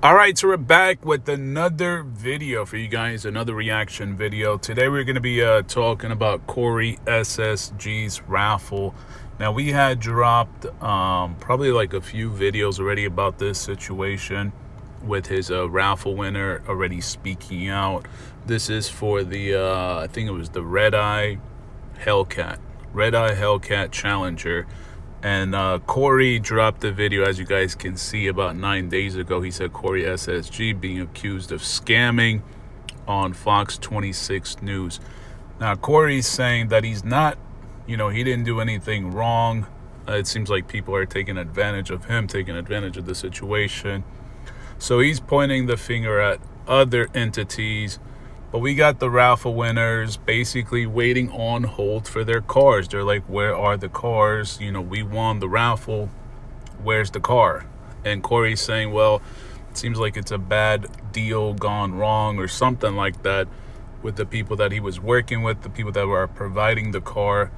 All right, so we're back with another video for you guys, another reaction video. Today we're going to be talking about CoreySSG's Raffle. Now, we had dropped probably like a few videos already about this situation with his Raffle winner already speaking out. This is for the, I think it was the Red Eye HELLCAT Challenger. And Corey dropped the video, as you guys can see, about 9 days ago. He said CoreySSG being accused of scamming on Fox 26 News. Now, Corey's saying that he's not, he didn't do anything wrong. It seems like people are taking advantage of him, taking advantage of the situation. So he's pointing the finger at other entities. But we got the Raffle winners basically waiting on hold for their cars. They're like, where are the cars? We won the Raffle. Where's the car? And Corey's saying, well, it seems like it's a bad deal gone wrong or something like that with the people that he was working with, the people that were providing the car.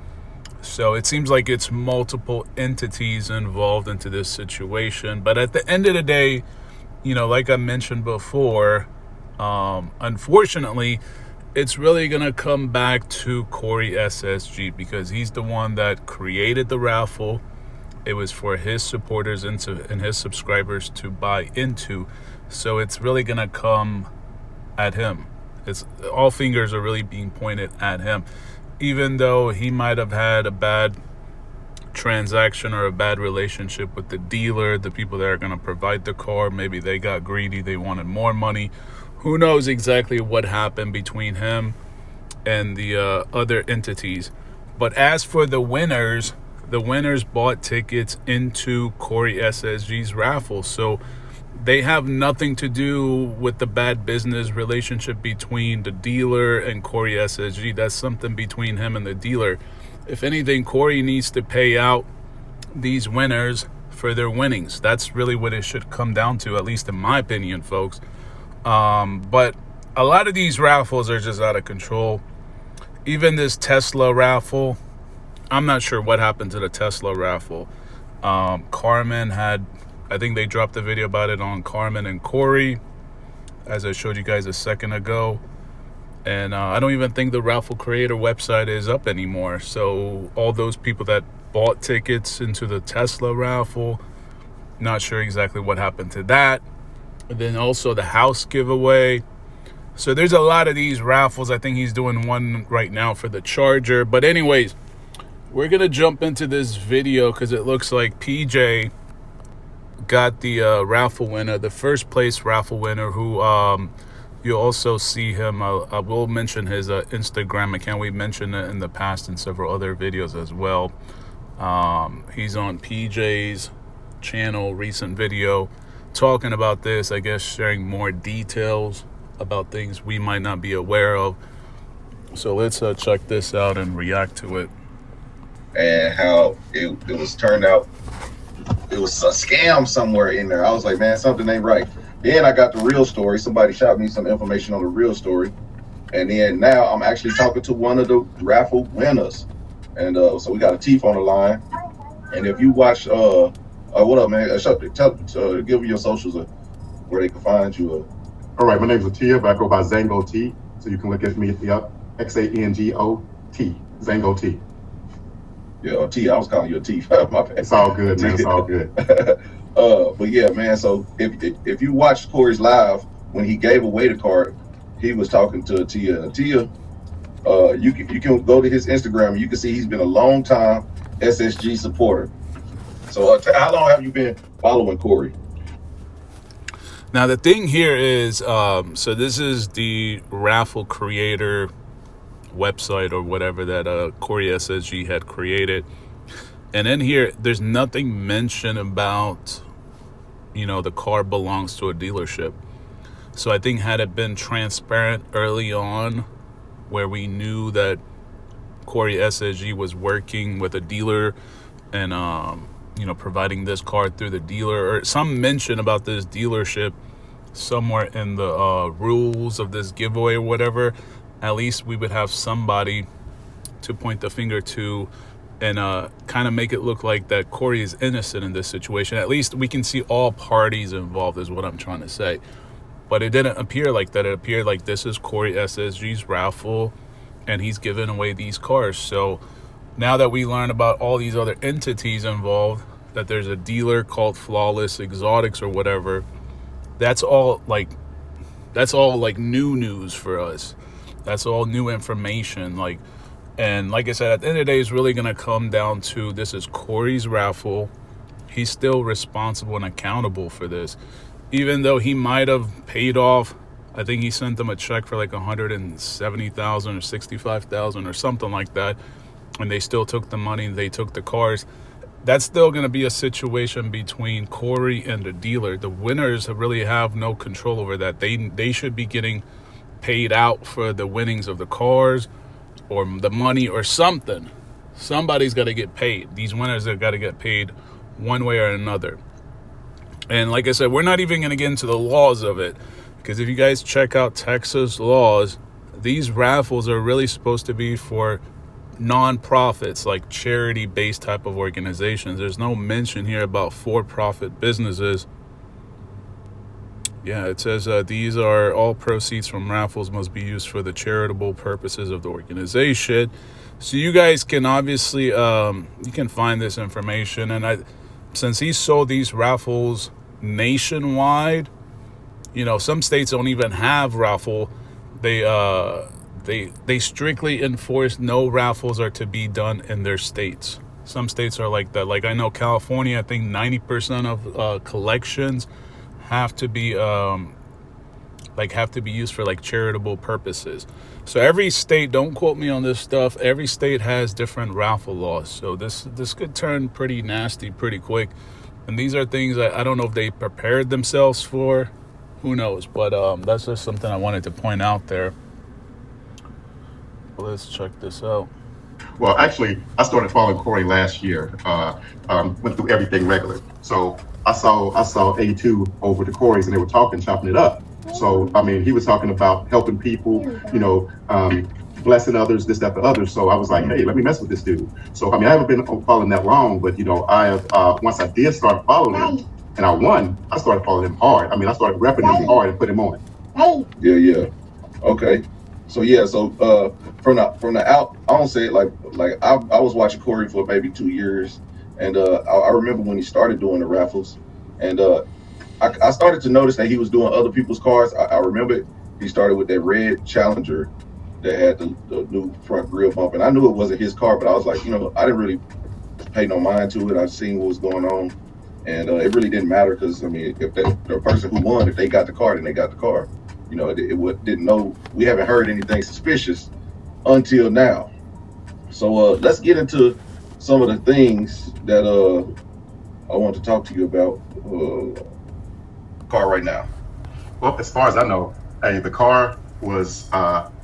So it seems like it's multiple entities involved into this situation. But at the end of the day, like I mentioned before, unfortunately, it's really gonna come back to CoreySSG because he's the one that created the Raffle. It was for his supporters and his subscribers to buy into, so it's really gonna come at him. It's all fingers are really being pointed at him, even though he might have had a bad transaction or a bad relationship with the dealer, the people that are going to provide the car. Maybe they got greedy, they wanted more money. Who knows exactly what happened between him and the other entities. But as for the winners bought tickets into CoreySSG's Raffle, so they have nothing to do with the bad business relationship between the dealer and CoreySSG. That's something between him and the dealer. If anything, Corey needs to pay out these winners for their winnings. That's really what it should come down to, at least in my opinion, folks. But a lot of these raffles are just out of control. Even this Tesla raffle, I'm not sure what happened to the Tesla raffle. Carmen had, I think they dropped a video about it on Carmen and Corey, as I showed you guys a second ago. And I don't even think the Raffle Creator website is up anymore. So all those people that bought tickets into the Tesla raffle, not sure exactly what happened to that. And then also the house giveaway. So there's a lot of these raffles. I think he's doing one right now for the Charger. But anyways, we're going to jump into this video because it looks like PJ got the raffle winner, the first place raffle winner, who... you'll also see him. I will mention his Instagram account. We mentioned it in the past in several other videos as well. He's on PJ's channel, recent video, talking about this, I guess sharing more details about things we might not be aware of. So let's check this out and react to it. And how it was turned out, it was a scam somewhere in there. I was like, man, something ain't right. Then I got the real story. Somebody shot me some information on the real story. And then now I'm actually talking to one of the raffle winners. And so we got a Tiff on the line. And if you watch, what up, man? Give me your socials where they can find you. All right, my name is Tia, but I go by Zango T. So you can look at me at the X-A-N-G-O-T, Zango T. Yeah, T, I was calling you a T. My bad. It's all good, man. It's all good. But yeah, man, so if you watched Corey's live, when he gave away the card, he was talking to Tia. And Tia, you can go to his Instagram and you can see he's been a long time SSG supporter. So how long have you been following Corey? Now, the thing here is, so this is the Raffle Creator website or whatever that CoreySSG had created. And in here, there's nothing mentioned about, the car belongs to a dealership. So I think had it been transparent early on, where we knew that CoreySSG was working with a dealer and, providing this car through the dealer, or some mention about this dealership somewhere in the rules of this giveaway or whatever, at least we would have somebody to point the finger to and kind of make it look like that Corey is innocent in this situation. At least we can see all parties involved is what I'm trying to say. But it didn't appear like that. It appeared like this is CoreySSG's raffle, and he's giving away these cars. So now that we learn about all these other entities involved, that there's a dealer called Flawless Exotics or whatever, that's all like new news for us. That's all new information. And like I said, at the end of the day, it's really going to come down to, this is Corey's raffle. He's still responsible and accountable for this. Even though he might have paid off, I think he sent them a check for like $170,000 or $65,000 or something like that, and they still took the money and they took the cars. That's still going to be a situation between Corey and the dealer. The winners really have no control over that. They should be getting paid out for the winnings of the cars or the money or something. Somebody's got to get paid. These winners have got to get paid one way or another. And like I said, we're not even going to get into the laws of it, because if you guys check out Texas laws, these raffles are really supposed to be for non-profits, like charity-based type of organizations. There's no mention here about for-profit businesses. Yeah, it says these are all proceeds from raffles must be used for the charitable purposes of the organization. So you guys can obviously you can find this information, and since he sold these raffles nationwide, some states don't even have raffle. They strictly enforce no raffles are to be done in their states. Some states are like that. Like I know California, I think 90% of collections have to be used for like charitable purposes. So every state, don't quote me on this stuff, every state has different raffle laws. So this could turn pretty nasty pretty quick. And these are things I don't know if they prepared themselves for. Who knows? But that's just something I wanted to point out there. Let's check this out. Well, actually, I started following Corey last year. Went through everything regular. So I saw A2 over to Corey's, and they were chopping it up. So I mean, he was talking about helping people, blessing others, this, that, the other. So I was like, hey, let me mess with this dude. So I mean, I haven't been following that long, but I have once I did start following him and I won, I started following him hard. I mean, I started repping him hard and put him on. Yeah. Okay. So from the out, I don't say it like I was watching Corey for maybe 2 years, and I remember when he started doing the raffles, and I started to notice that he was doing other people's cars. I remember he started with that red Challenger that had the new front grille bump, and I knew it wasn't his car, but I was like, I didn't really pay no mind to it. I seen what was going on, and it really didn't matter, because I mean, if the person who won, if they got the car, then they got the car. Didn't know. We haven't heard anything suspicious until now. So let's get into some of the things that I want to talk to you about. Car right now. Well, as far as I know, the car was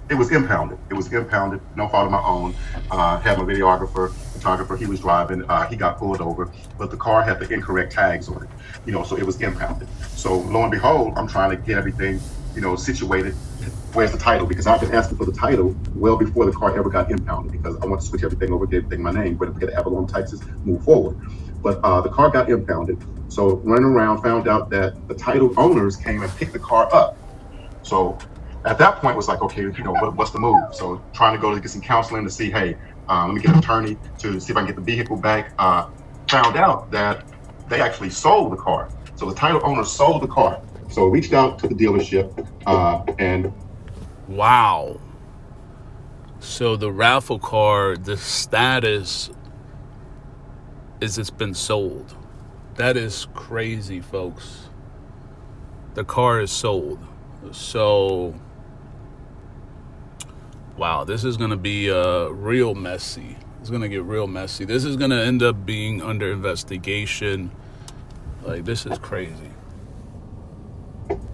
it was impounded. It was impounded, no fault of my own. Had my photographer, he was driving, he got pulled over, but the car had the incorrect tags on it, so it was impounded. So lo and behold, I'm trying to get everything, situated. Where's the title? Because I've been asking for the title well before the car ever got impounded, because I want to switch everything over, get everything my name, but if we get Avalon, Texas, move forward. But the car got impounded. So running around, found out that the title owners came and picked the car up. So at that point, it was like, okay, what's the move? So trying to go to get some counseling to see, hey, let me get an attorney to see if I can get the vehicle back. Found out that they actually sold the car. So the title owner sold the car. So I reached out to the dealership and... Wow. So the raffle car, the status is it's been sold. That is crazy, folks. The car is sold. So, wow, this is going to be real messy. It's going to get real messy. This is going to end up being under investigation. Like, this is crazy.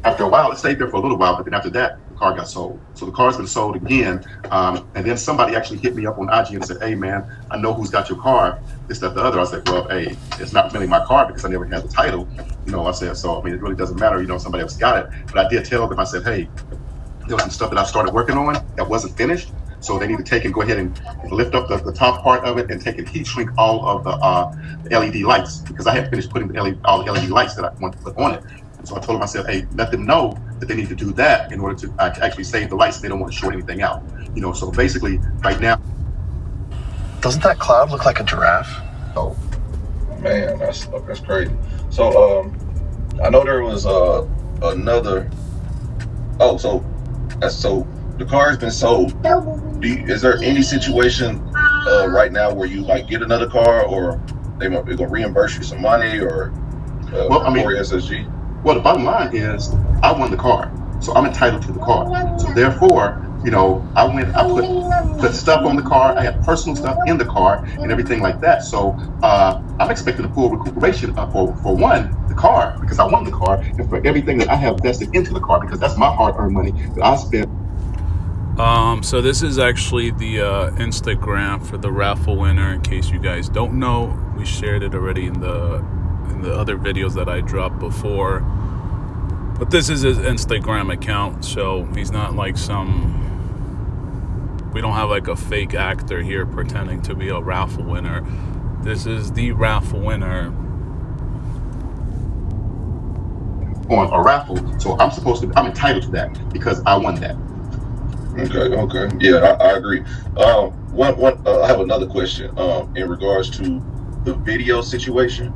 After a while, it stayed there for a little while, but then after that, the car got sold. So the car's been sold again. And then somebody actually hit me up on IG and said, hey, man, I know who's got your car, this, that, the other. I said, well, hey, it's not really my car because I never had the title. I said, so, I mean, it really doesn't matter. Somebody else got it. But I did tell them, I said, hey, there was some stuff that I started working on that wasn't finished. So they need to take and go ahead and lift up the top part of it and take and heat shrink all of the LED lights, because I hadn't finished putting all the LED lights that I want to put on it. And so I told them, I said, hey, let them know that they need to do that in order to actually save the lights. So they don't want to short anything out. So basically right now. Doesn't that cloud look like a giraffe? Oh, man, that's crazy. So I know there was another. Oh, so the car has been sold. Is there any situation right now where you like get another car, or they're gonna reimburse you some money, or CoreySSG? Well, the bottom line is I won the car, so I'm entitled to the car. So therefore, I put stuff on the car. I had personal stuff in the car and everything like that. So I'm expecting a full recuperation for one, the car, because I won the car, and for everything that I have vested into the car, because that's my hard-earned money that I spent. So this is actually the Instagram for the raffle winner. In case you guys don't know, we shared it already in the other videos that I dropped before. But this is his Instagram account, so he's not like we don't have like a fake actor here pretending to be a raffle winner. This is the raffle winner on a raffle, so I'm entitled to that because I won that. Okay. Yeah, I agree. I have another question in regards to the video situation.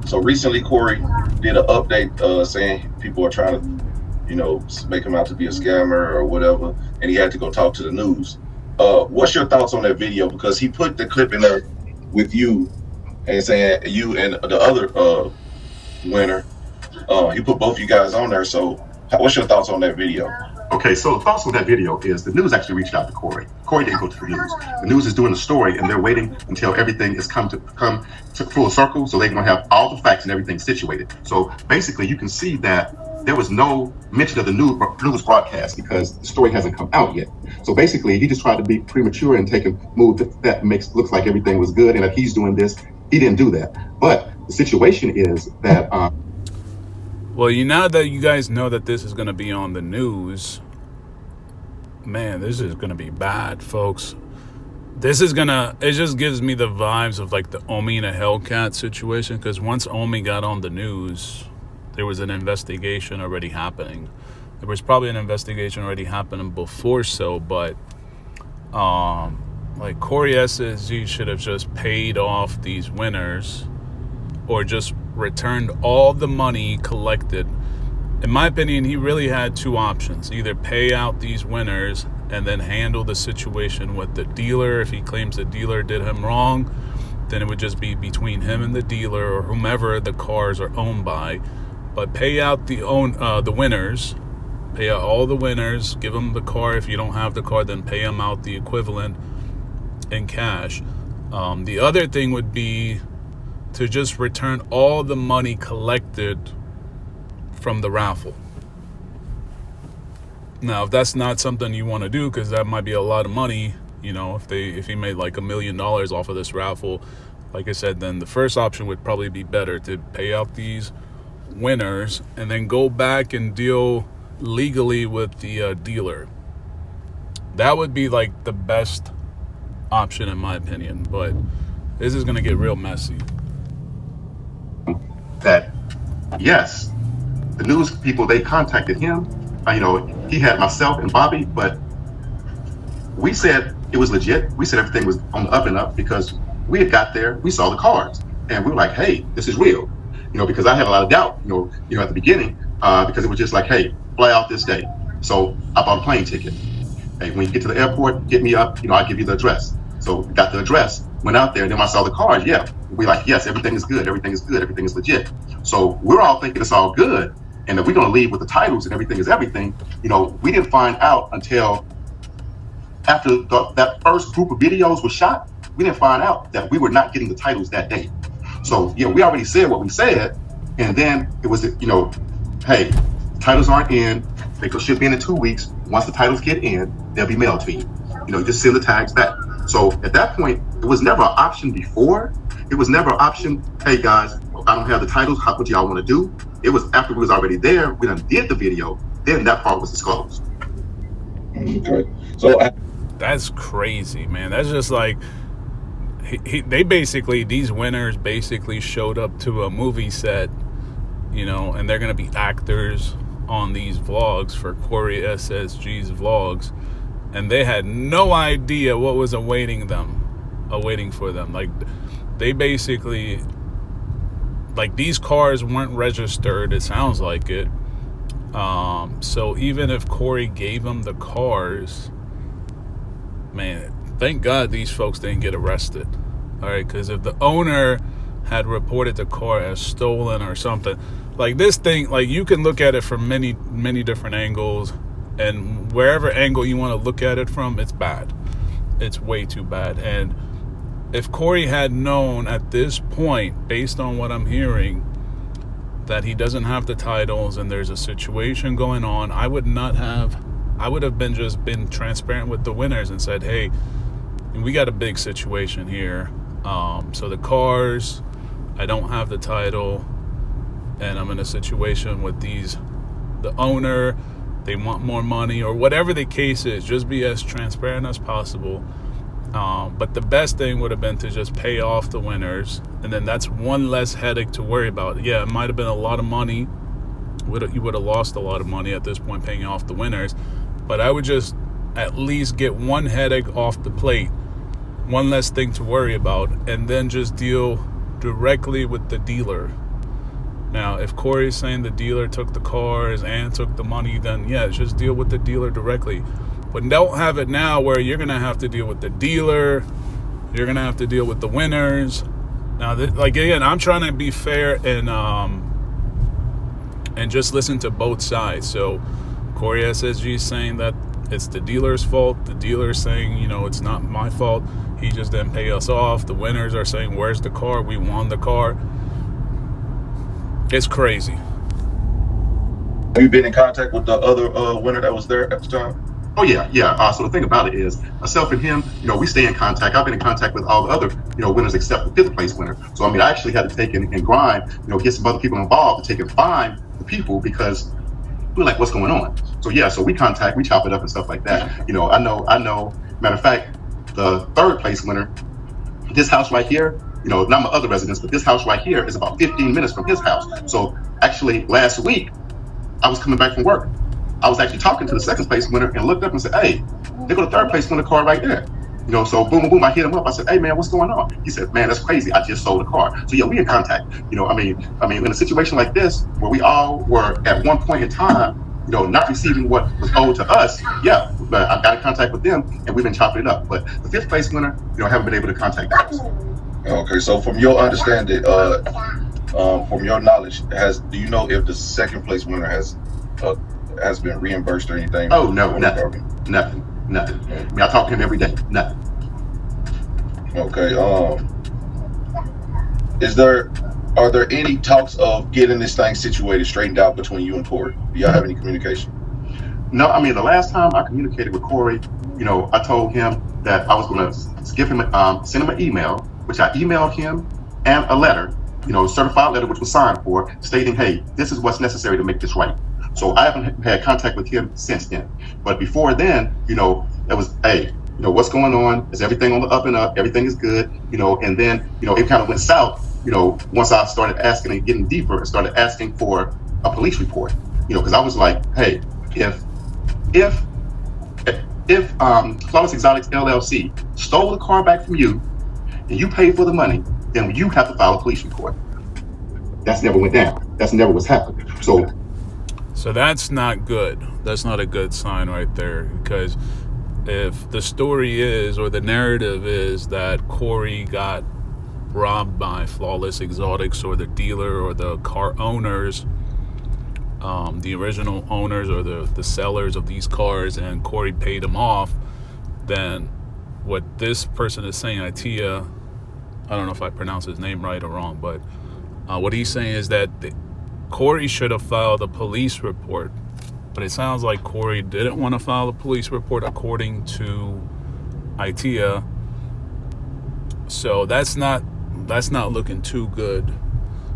So recently Corey did an update saying people are trying to, make him out to be a scammer or whatever, and he had to go talk to the news. What's your thoughts on that video? Because he put the clip in there with you and saying you and the other winner. He put both you guys on there. So what's your thoughts on that video? Okay, so the thoughts on that video is the news actually reached out to Corey. Corey didn't go to the news. The news is doing the story, and they're waiting until everything is come to full circle, so they're going to have all the facts and everything situated. So basically, you can see that there was no mention of the news broadcast because the story hasn't come out yet. So basically, he just tried to be premature and take a move that looks like everything was good, and if he's doing this, he didn't do that. But the situation is that. Well, now that you guys know that this is going to be on the news, man, this is going to be bad, folks. It just gives me the vibes of like the Omi and a HELLCAT situation, because once Omi got on the news, there was an investigation already happening. There was probably an investigation already happening before but like CoreySSG should have just paid off these winners or just returned all the money collected. In my opinion, he really had two options: either pay out these winners and then handle the situation with the dealer. If he claims the dealer did him wrong, then it would just be between him and the dealer or whomever the cars are owned by. But pay out the winners, pay out all the winners, give them the car. If you don't have the car, then pay them out the equivalent in cash. The other thing would be to just return all the money collected from the raffle. Now, if that's not something you want to do, because that might be a lot of money, if he made like $1 million off of this raffle, like I said, then the first option would probably be better to pay out these winners and then go back and deal legally with the dealer. That would be like the best option in my opinion, but this is going to get real messy. That yes, the news people, they contacted him. He had myself and Bobby, but we said it was legit. We said everything was on the up and up because we had got there, we saw the cards, and we were like, hey, this is real. Because I had a lot of doubt, at the beginning, because it was just like, hey, fly out this day. So I bought a plane ticket. Hey, when you get to the airport, get me up, I'll give you the address. So got the address, went out there, and then when I saw the cars, we're like, yes, everything is good, everything is legit. So we're all thinking it's all good, and if we're gonna leave with the titles and everything is everything, we didn't find out until after that first group of videos was shot. We didn't find out that we were not getting the titles that day. So we already said what we said, and then it was, hey, titles aren't in, they should be in 2 weeks. Once the titles get in, they'll be mailed to you. Just send the tags back. So at that point, it was never an option before. It was never an option, hey guys, I don't have the titles, what y'all want to do? It was after we was already there, we done did the video, then that part was disclosed. Okay. So That's crazy, man. That's just like these winners basically showed up to a movie set, and they're gonna be actors on these vlogs for CoreySSG's vlogs, and they had no idea what was awaiting for them. Like, they basically, like, these cars weren't registered, it sounds like it. So even if Corey gave them the cars, man, thank God these folks didn't get arrested. All right, because if the owner had reported the car as stolen or something, like, this thing, like, you can look at it from many, many different angles, and wherever angle you want to look at it from, it's bad. It's way too bad. And if Corey had known at this point, based on what I'm hearing, that he doesn't have the titles and there's a situation going on, I would have been transparent with the winners and said, hey, we got a big situation here. So the cars, I don't have the title, and I'm in a situation with the owner, they want more money, or whatever the case is. Just be as transparent as possible. But the best thing would have been to just pay off the winners, and then that's one less headache to worry about. Yeah, it might have been a lot of money. You would have lost a lot of money at this point paying off the winners, but I would just at least get one headache off the plate, one less thing to worry about, and then just deal directly with the dealer. Now, if Corey's saying the dealer took the cars and took the money, then yeah, just deal with the dealer directly. But don't have it now where you're going to have to deal with the dealer, you're going to have to deal with the winners. Now, like, again, I'm trying to be fair and just listen to both sides. So CoreySSG is saying that it's the dealer's fault. The dealer's saying, it's not my fault. He just didn't pay us off. The winners are saying, where's the car? We won the car. It's crazy. Have you been in contact with the other winner that was there at the time? Oh yeah. So the thing about it is, myself and him, we stay in contact. I've been in contact with all the other, winners except the 5th place winner. So I actually had to take and grind, get some other people involved to take and find the people, because we're like, what's going on? So yeah, so we chop it up and stuff like that. I know. Matter of fact, the 3rd place winner, this house right here, not my other residence, but this house right here is about 15 minutes from his house. So actually, last week, I was coming back from work. I was actually talking to the 2nd place winner and looked up and said, hey, there go the 3rd place winner car right there. So boom, I hit him up. I said, hey man, what's going on? He said, man, that's crazy. I just sold a car. So yeah, we in contact. In a situation like this, where we all were at one point in time, not receiving what was owed to us, yeah, but I got in contact with them and we've been chopping it up. But the 5th place winner, haven't been able to contact us. Okay, so from your understanding, from your knowledge, do you know if the 2nd place winner has been reimbursed or anything? Oh no, nothing. I talk to him every day. Nothing. Okay. Are there any talks of getting this thing situated, straightened out between you and Corey? Do y'all have any communication? No, the last time I communicated with Corey, I told him that I was going to give him, send him an email, which I emailed him, and a letter, certified letter, which was signed for, stating, hey, this is what's necessary to make this right. So I haven't had contact with him since then. But before then, it was, hey, what's going on? Is everything on the up and up? Everything is good, and then, it kind of went south, once I started asking and getting deeper and started asking for a police report, because I was like, hey, if Flawless Exotics LLC stole the car back from you and you paid for the money, then you have to file a police report. That's never went down. That's never what's happened. So that's not good. That's not a good sign right there, because if the story is, or the narrative is, that Corey got robbed by Flawless Exotics or the dealer or the car owners, the original owners or the sellers of these cars, and Corey paid them off, then what this person is saying, Itia, I don't know if I pronounce his name right or wrong, but what he's saying is that Corey should have filed a police report. But it sounds like Corey didn't want to file a police report, according to Itia. So that's not looking too good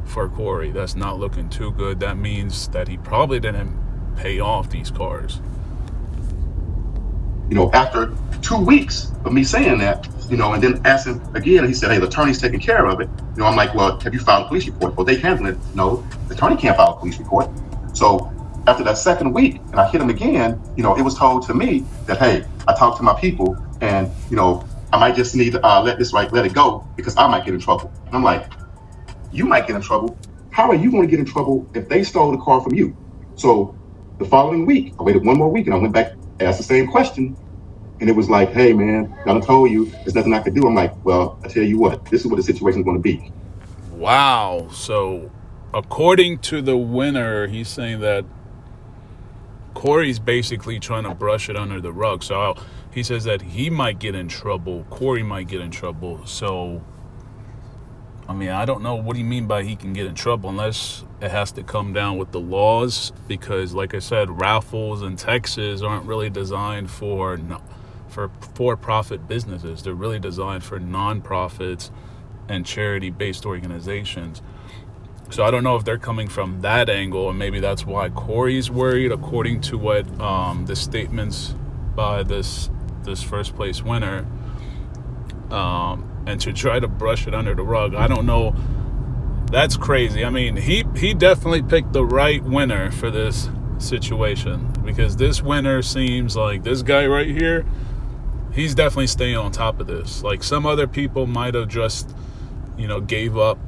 for Corey. That's not looking too good. That means that he probably didn't pay off these cars. After 2 weeks of me saying that, and then asking again, he said, hey, the attorney's taking care of it. I'm like, well, have you filed a police report? Well, they handle it. No, the attorney can't file a police report. So after that second week, and I hit him again, it was told to me that, hey, I talked to my people, and, I might just need to let it go because I might get in trouble. And I'm like, you might get in trouble. How are you going to get in trouble if they stole the car from you? So the following week, I waited one more week and I went back, asked the same question. And it was like, hey, man, I done told you there's nothing I can do. I'm like, well, I tell you what, this is what the situation is going to be. Wow. So according to the winner, he's saying that Corey's basically trying to brush it under the rug. So he says that he might get in trouble. Corey might get in trouble. So, I mean, I don't know what do you mean by he can get in trouble unless it has to come down with the laws. Because, like I said, raffles in Texas aren't really designed for for-profit businesses. They're really designed for non-profits and charity-based organizations. So I don't know if they're coming from that angle, and maybe that's why Corey's worried, according to what the statements by this first place winner, and to try to brush it under the rug. I don't know. That's crazy. I mean, he definitely picked the right winner for this situation, because this winner seems like this guy right here, he's definitely staying on top of this. Like some other people might have just, gave up.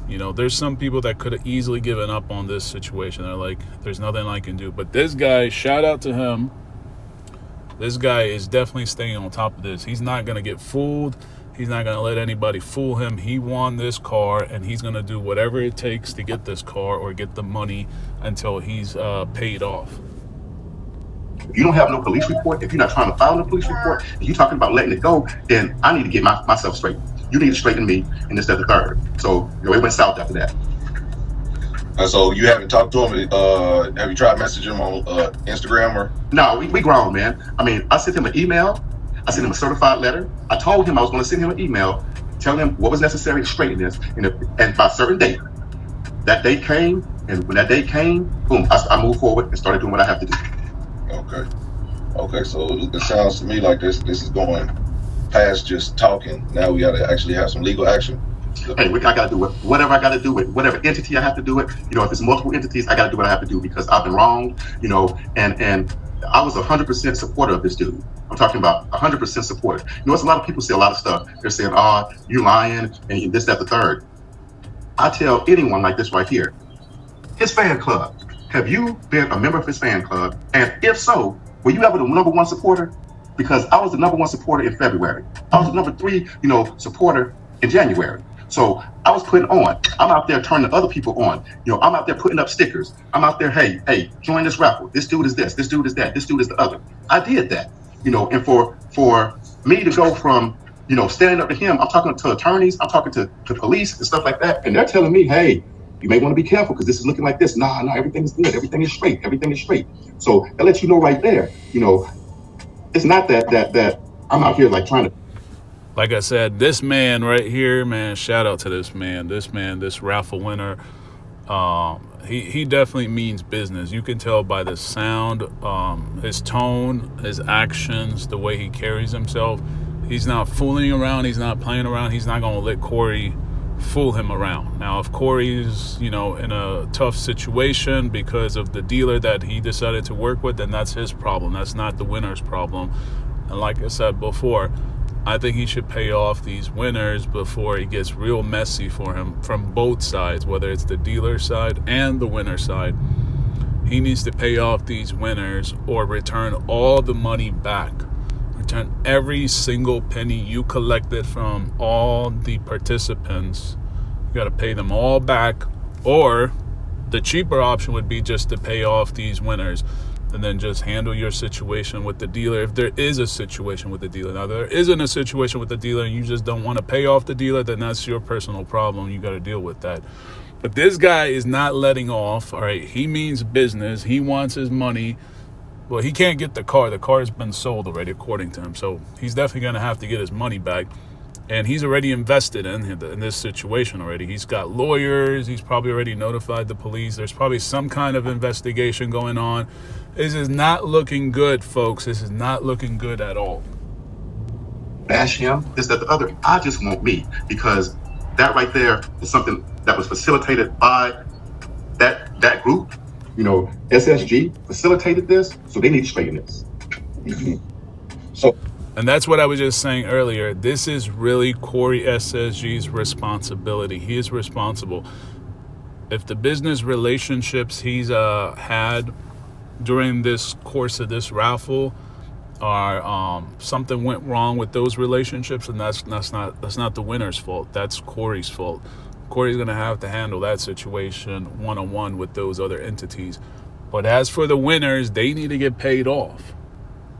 There's some people that could have easily given up on this situation. They're like, there's nothing I can do. But this guy, shout out to him. This guy is definitely staying on top of this. He's not going to get fooled. He's not going to let anybody fool him. He won this car, and he's going to do whatever it takes to get this car or get the money until he's paid off. If you don't have no police report, if you're not trying to file a police report, and you're talking about letting it go, then I need to get myself straight. You need to straighten me, and this, that, the third. So, it went south after that. So you haven't talked to him? Have you tried messaging him on Instagram or? No, we grown, man. I mean, I sent him an email. I sent him a certified letter. I told him I was going to send him an email, telling him what was necessary to straighten this. And by a certain date, that date came, and when that date came, boom, I moved forward and started doing what I have to do. Okay. So it sounds to me like this is going past just talking. Now we got to actually have some legal action. Hey, I got to do whatever I got to do with whatever entity I have to do it. If it's multiple entities, I got to do what I have to do because I've been wronged. And I was 100% supporter of this dude. I'm talking about 100% supporter. It's a lot of people say a lot of stuff. They're saying, "Oh, you lying," and this, that, the third. I tell anyone like this right here, his fan club. Have you been a member of his fan club? And if so, were you ever the number one supporter? Because I was the number one supporter in February. I was the number 3, supporter in January. So I was putting on. I'm out there turning other people on. I'm out there putting up stickers. I'm out there, hey, join this raffle. This dude is this. This dude is that. This dude is the other. I did that. And for me to go from, standing up to him, I'm talking to attorneys, I'm talking to police and stuff like that. And they're telling me, hey, you may want to be careful because this is looking like this. Nah, everything is good. Everything is straight. Everything is straight. So that lets you know right there, it's not that I'm out here like trying to. Like I said, this man right here, man, shout out to this man, this raffle winner. He definitely means business. You can tell by the sound, his tone, his actions, the way he carries himself. He's not fooling around. He's not playing around. He's not going to let Corey fool him around. Now, if Corey's, in a tough situation because of the dealer that he decided to work with, then that's his problem. That's not the winner's problem. And like I said before, I think he should pay off these winners before it gets real messy for him from both sides, whether it's the dealer side and the winner side. He needs to pay off these winners or return all the money back. Return every single penny you collected from all the participants. You got to pay them all back. Or the cheaper option would be just to pay off these winners and then just handle your situation with the dealer if there is a situation with the dealer. Now, there isn't a situation with the dealer and you just don't want to pay off the dealer, then that's your personal problem. You got to deal with that. But this guy is not letting off, all right? He means business. He wants his money. Well, he can't get the car. The car has been sold already, according to him. So he's definitely going to have to get his money back. And he's already invested in this situation already. He's got lawyers. He's probably already notified the police. There's probably some kind of investigation going on. This is not looking good, folks. This is not looking good at all. Bash him, this, that, the other. I just want me, because that right there is something that was facilitated by that group. You know, SSG facilitated this, so they need to straighten this. And that's what I was just saying earlier. This is really CoreySSG's responsibility. He is responsible. If the business relationships he's had during this course of this raffle are something went wrong with those relationships, and that's not the winner's fault. That's Corey's fault. Corey's going to have to handle that situation one-on-one with those other entities. But as for the winners, they need to get paid off.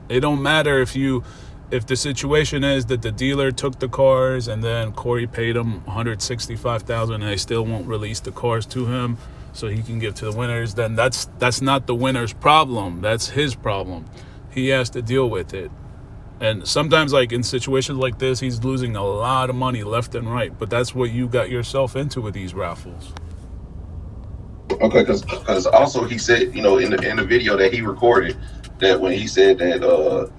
It don't matter if the situation is that the dealer took the cars and then Corey paid him $165,000 and they still won't release the cars to him so he can give to the winners, then that's not the winner's problem. That's his problem. He has to deal with it. And sometimes, like in situations like this, he's losing a lot of money left and right. But that's what you got yourself into with these raffles. Okay, because also he said, you know, in the video that he recorded, that when he said that the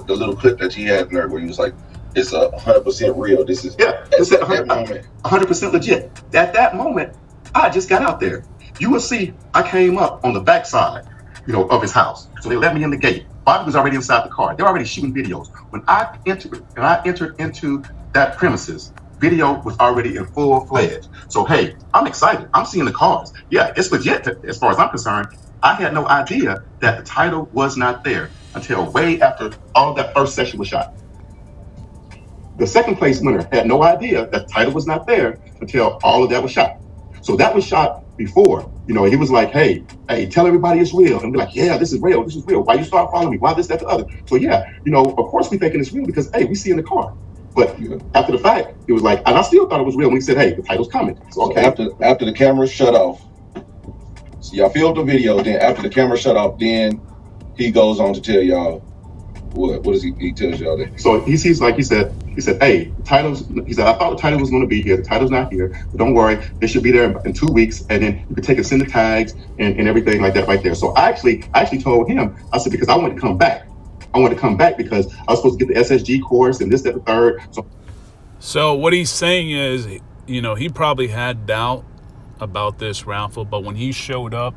little clip that he had in there where he was like, it's 100% real. This is it's at that moment 100% legit. At that moment, I just got out there. You will see I came up on the backside, you know, of his house. So they let me in the gate. Bobby was already inside the car. They're already shooting videos. When I entered into that premises, video was already in full-fledged. So hey, I'm excited. I'm seeing the cars. Yeah, it's legit as far as I'm concerned. I had no idea that the title was not there until way after all of that first session was shot. The second place winner had no idea that the title was not there until all of that was shot. So that was shot before, you know, he was like, hey, tell everybody it's real. And we're like, yeah, this is real. This is real. Why you start following me? Why this, that, the other? So yeah, you know, of course we thinking it's real because, hey, we see in the car. But after the fact, it was like, and I still thought it was real when he said, hey, the title's coming. So okay. After the camera shut off, so y'all filmed the video, then after the camera shut off, then he goes on to tell y'all what does he tells y'all that? So he said, hey, the title's, he said, I thought the title was going to be here. The title's not here. But don't worry, they should be there in 2 weeks. And then you can take and send the tags and everything like that right there. So I actually told him, I said, because I wanted to come back. I wanted to come back because I was supposed to get the SSG course and this, that, the third. So what he's saying is, you know, he probably had doubt about this raffle, but when he showed up,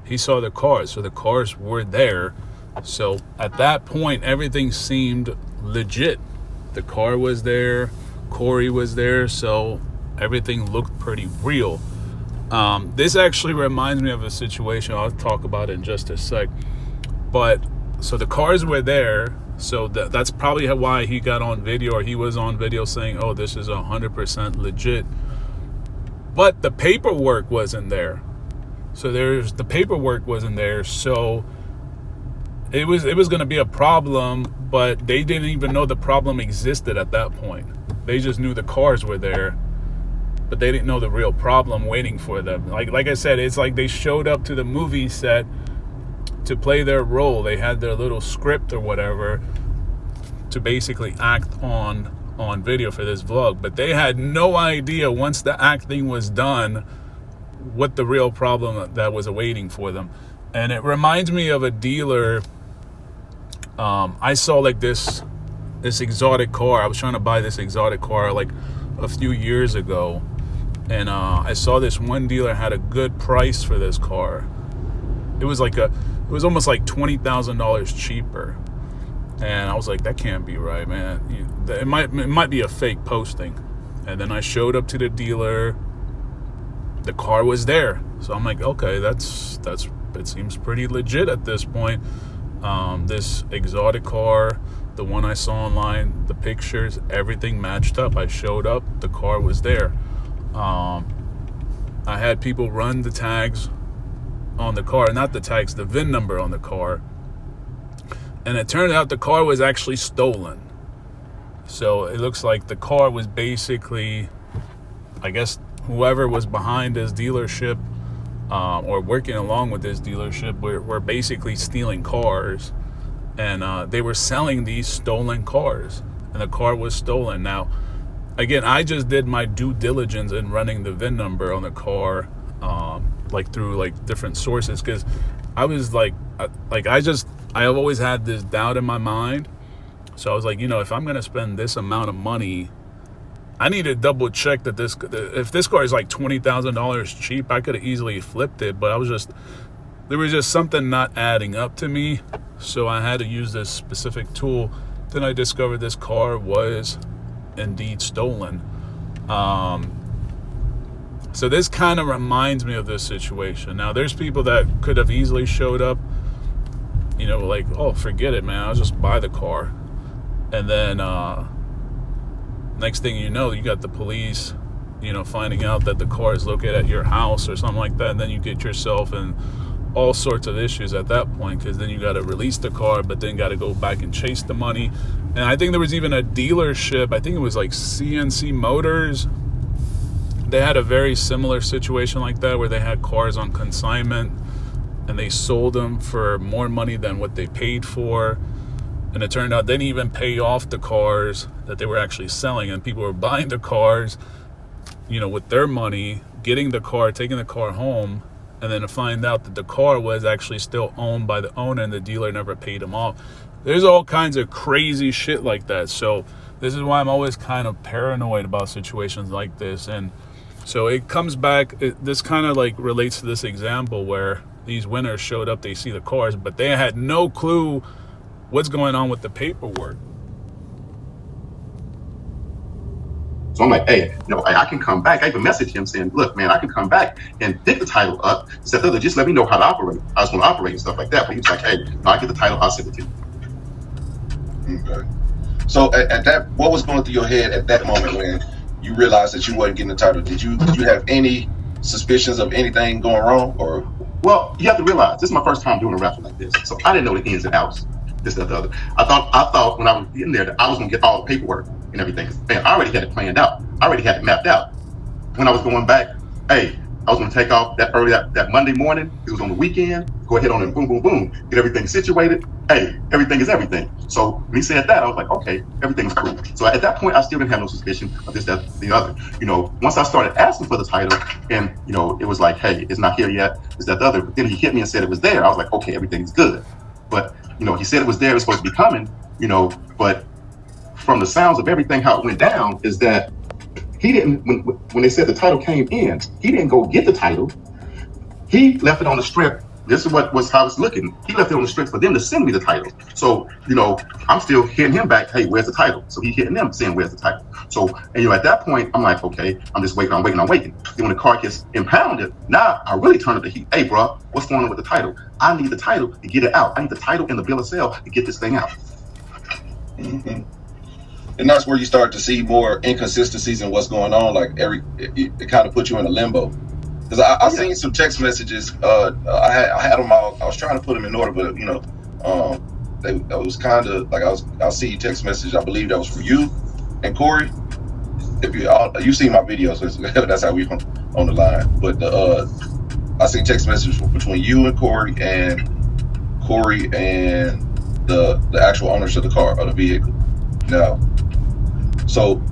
he saw the cars. So the cars were there. So at that point, everything seemed legit. The car was there, Corey was there, so everything looked pretty real. This actually reminds me of a situation I'll talk about in just a sec. But so the cars were there, so that's probably why he got on video, or he was on video saying, oh, this is 100% legit. But the paperwork wasn't there. So the paperwork wasn't there, so it was going to be a problem, but they didn't even know the problem existed at that point. They just knew the cars were there, but they didn't know the real problem waiting for them. Like I said, it's like they showed up to the movie set to play their role. They had their little script or whatever to basically act on video for this vlog, but they had no idea once the acting was done what the real problem that was awaiting for them. And it reminds me of a dealer. I saw like this exotic car. I was trying to buy this exotic car like a few years ago, and I saw this one dealer had a good price for this car. It was almost like $20,000 cheaper, and I was like, that can't be right, man. It might be a fake posting. And then I showed up to the dealer. The car was there, so I'm like, okay, that's it seems pretty legit at this point. This exotic car, the one I saw online, the pictures, everything matched up. I showed up, the car was there. I had people run the tags on the car, not the tags, the VIN number on the car, and it turned out the car was actually stolen. So it looks like the car was basically, I guess, whoever was behind this dealership or working along with this dealership were basically stealing cars, and they were selling these stolen cars, and the car was stolen. Now, again, I just did my due diligence in running the VIN number on the car, like through like different sources, because I was like I have always had this doubt in my mind. So I was like, if I'm going to spend this amount of money, I need to double check that if this car is like $20,000 cheap, I could have easily flipped it. But there was just something not adding up to me. So I had to use this specific tool. Then I discovered this car was indeed stolen. So this kind of reminds me of this situation. Now, there's people that could have easily showed up, like, oh, forget it, man, I'll just buy the car. And then next thing you know, you got the police, finding out that the car is located at your house or something like that. And then you get yourself in all sorts of issues at that point, because then you got to release the car, but then got to go back and chase the money. And I think there was even a dealership, I think it was like CNC Motors. They had a very similar situation like that, where they had cars on consignment and they sold them for more money than what they paid for. And it turned out they didn't even pay off the cars that they were actually selling, and people were buying the cars, with their money, getting the car, taking the car home, and then to find out that the car was actually still owned by the owner and the dealer never paid him off. There's all kinds of crazy shit like that. So this is why I'm always kind of paranoid about situations like this. And so it comes back, this kind of like relates to this example where these winners showed up, they see the cars, but they had no clue what's going on with the paperwork. So I'm like, hey, I can come back. I even messaged him saying, look, man, I can come back and pick the title up. He said, just let me know how to operate. I was going to operate and stuff like that. But he was like, hey, I'll get the title, I'll send it to you. Okay. So at that, what was going through your head at that moment when you realized that you wasn't getting the title? Did you have any suspicions of anything going wrong? Or? Well, you have to realize, this is my first time doing a raffle like this. So I didn't know the ins and outs, this, that, the other. I thought when I was getting there that I was going to get all the paperwork and everything. Man, I already had it planned out. I already had it mapped out. When I was going back, hey, I was going to take off that Monday morning. It was on the weekend. Go ahead on and boom, boom, boom. Get everything situated. Hey, everything is everything. So when he said that, I was like, okay, everything's cool. So at that point, I still didn't have no suspicion of this, that, the other. Once I started asking for the title and, it was like, hey, it's not here yet. It's that, the other. But then he hit me and said it was there. I was like, okay, everything's good. But, he said it was there. It's supposed to be coming, but from the sounds of everything, how it went down is that he didn't, when they said the title came in, he didn't go get the title. He left it on the strip. This is how it's looking. He left it on the strip for them to send me the title. So, I'm still hitting him back, hey, where's the title? So he hitting them saying, where's the title? So, and at that point, I'm like, okay, I'm just waiting. Then when the car gets impounded, now I really turn up the heat. Hey, bro, what's going on with the title? I need the title to get it out. I need the title and the bill of sale to get this thing out. Mm-hmm. And that's where you start to see more inconsistencies in what's going on. Like it kind of puts you in a limbo. Because I seen some text messages. I had them all. I was trying to put them in order, but it was kind of like I'll see text message. I believe that was for you and Corey. If you see my videos, that's how we on the line. But I seen text messages between you and Corey and the actual owners of the car or the vehicle. Now, so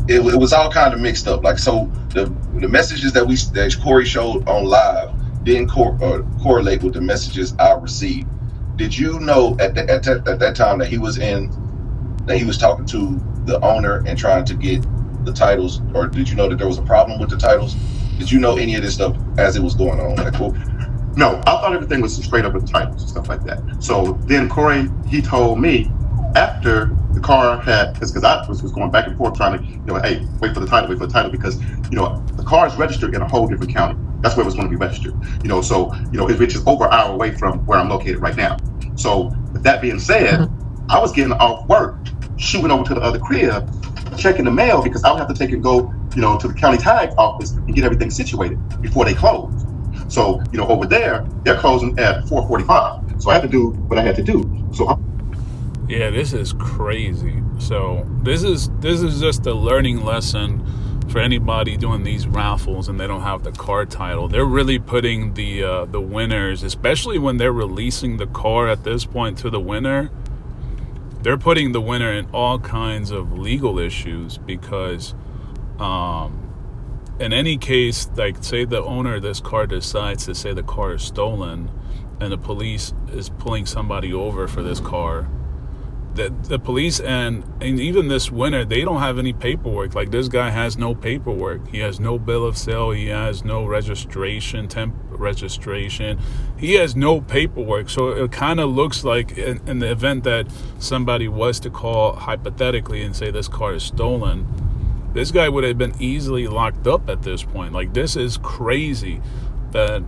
it was all kind of mixed up. Like, so the messages that Corey showed on live didn't correlate with the messages I received. Did you know at that time that he was talking to the owner and trying to get the titles, or did you know that there was a problem with the titles? Did you know any of this stuff as it was going on? Like, well, no, I thought everything was straight up with the titles and stuff like that. So then Corey, he told me after the car had, because I was going back and forth trying to, hey, wait for the title, because, the car is registered in a whole different county. That's where it was going to be registered, so, which is over an hour away from where I'm located right now. So with that being said, I was getting off work, shooting over to the other crib, checking the mail, because I would have to take and go, to the county tag office and get everything situated before they close. So, over there, they're closing at 4:45. So I had to do what I had to do. So yeah, this is crazy. So this is just a learning lesson for anybody doing these raffles and they don't have the car title. They're really putting the winners, especially when they're releasing the car at this point to the winner, they're putting the winner in all kinds of legal issues because in any case, like say the owner of this car decides to say the car is stolen and the police is pulling somebody over for this car, the police and even this winner, they don't have any paperwork. Like this guy has no paperwork. He has no bill of sale. He has no registration, temp registration. He has no paperwork. So it kind of looks like in the event that somebody was to call hypothetically and say this car is stolen, this guy would have been easily locked up at this point. Like this is crazy that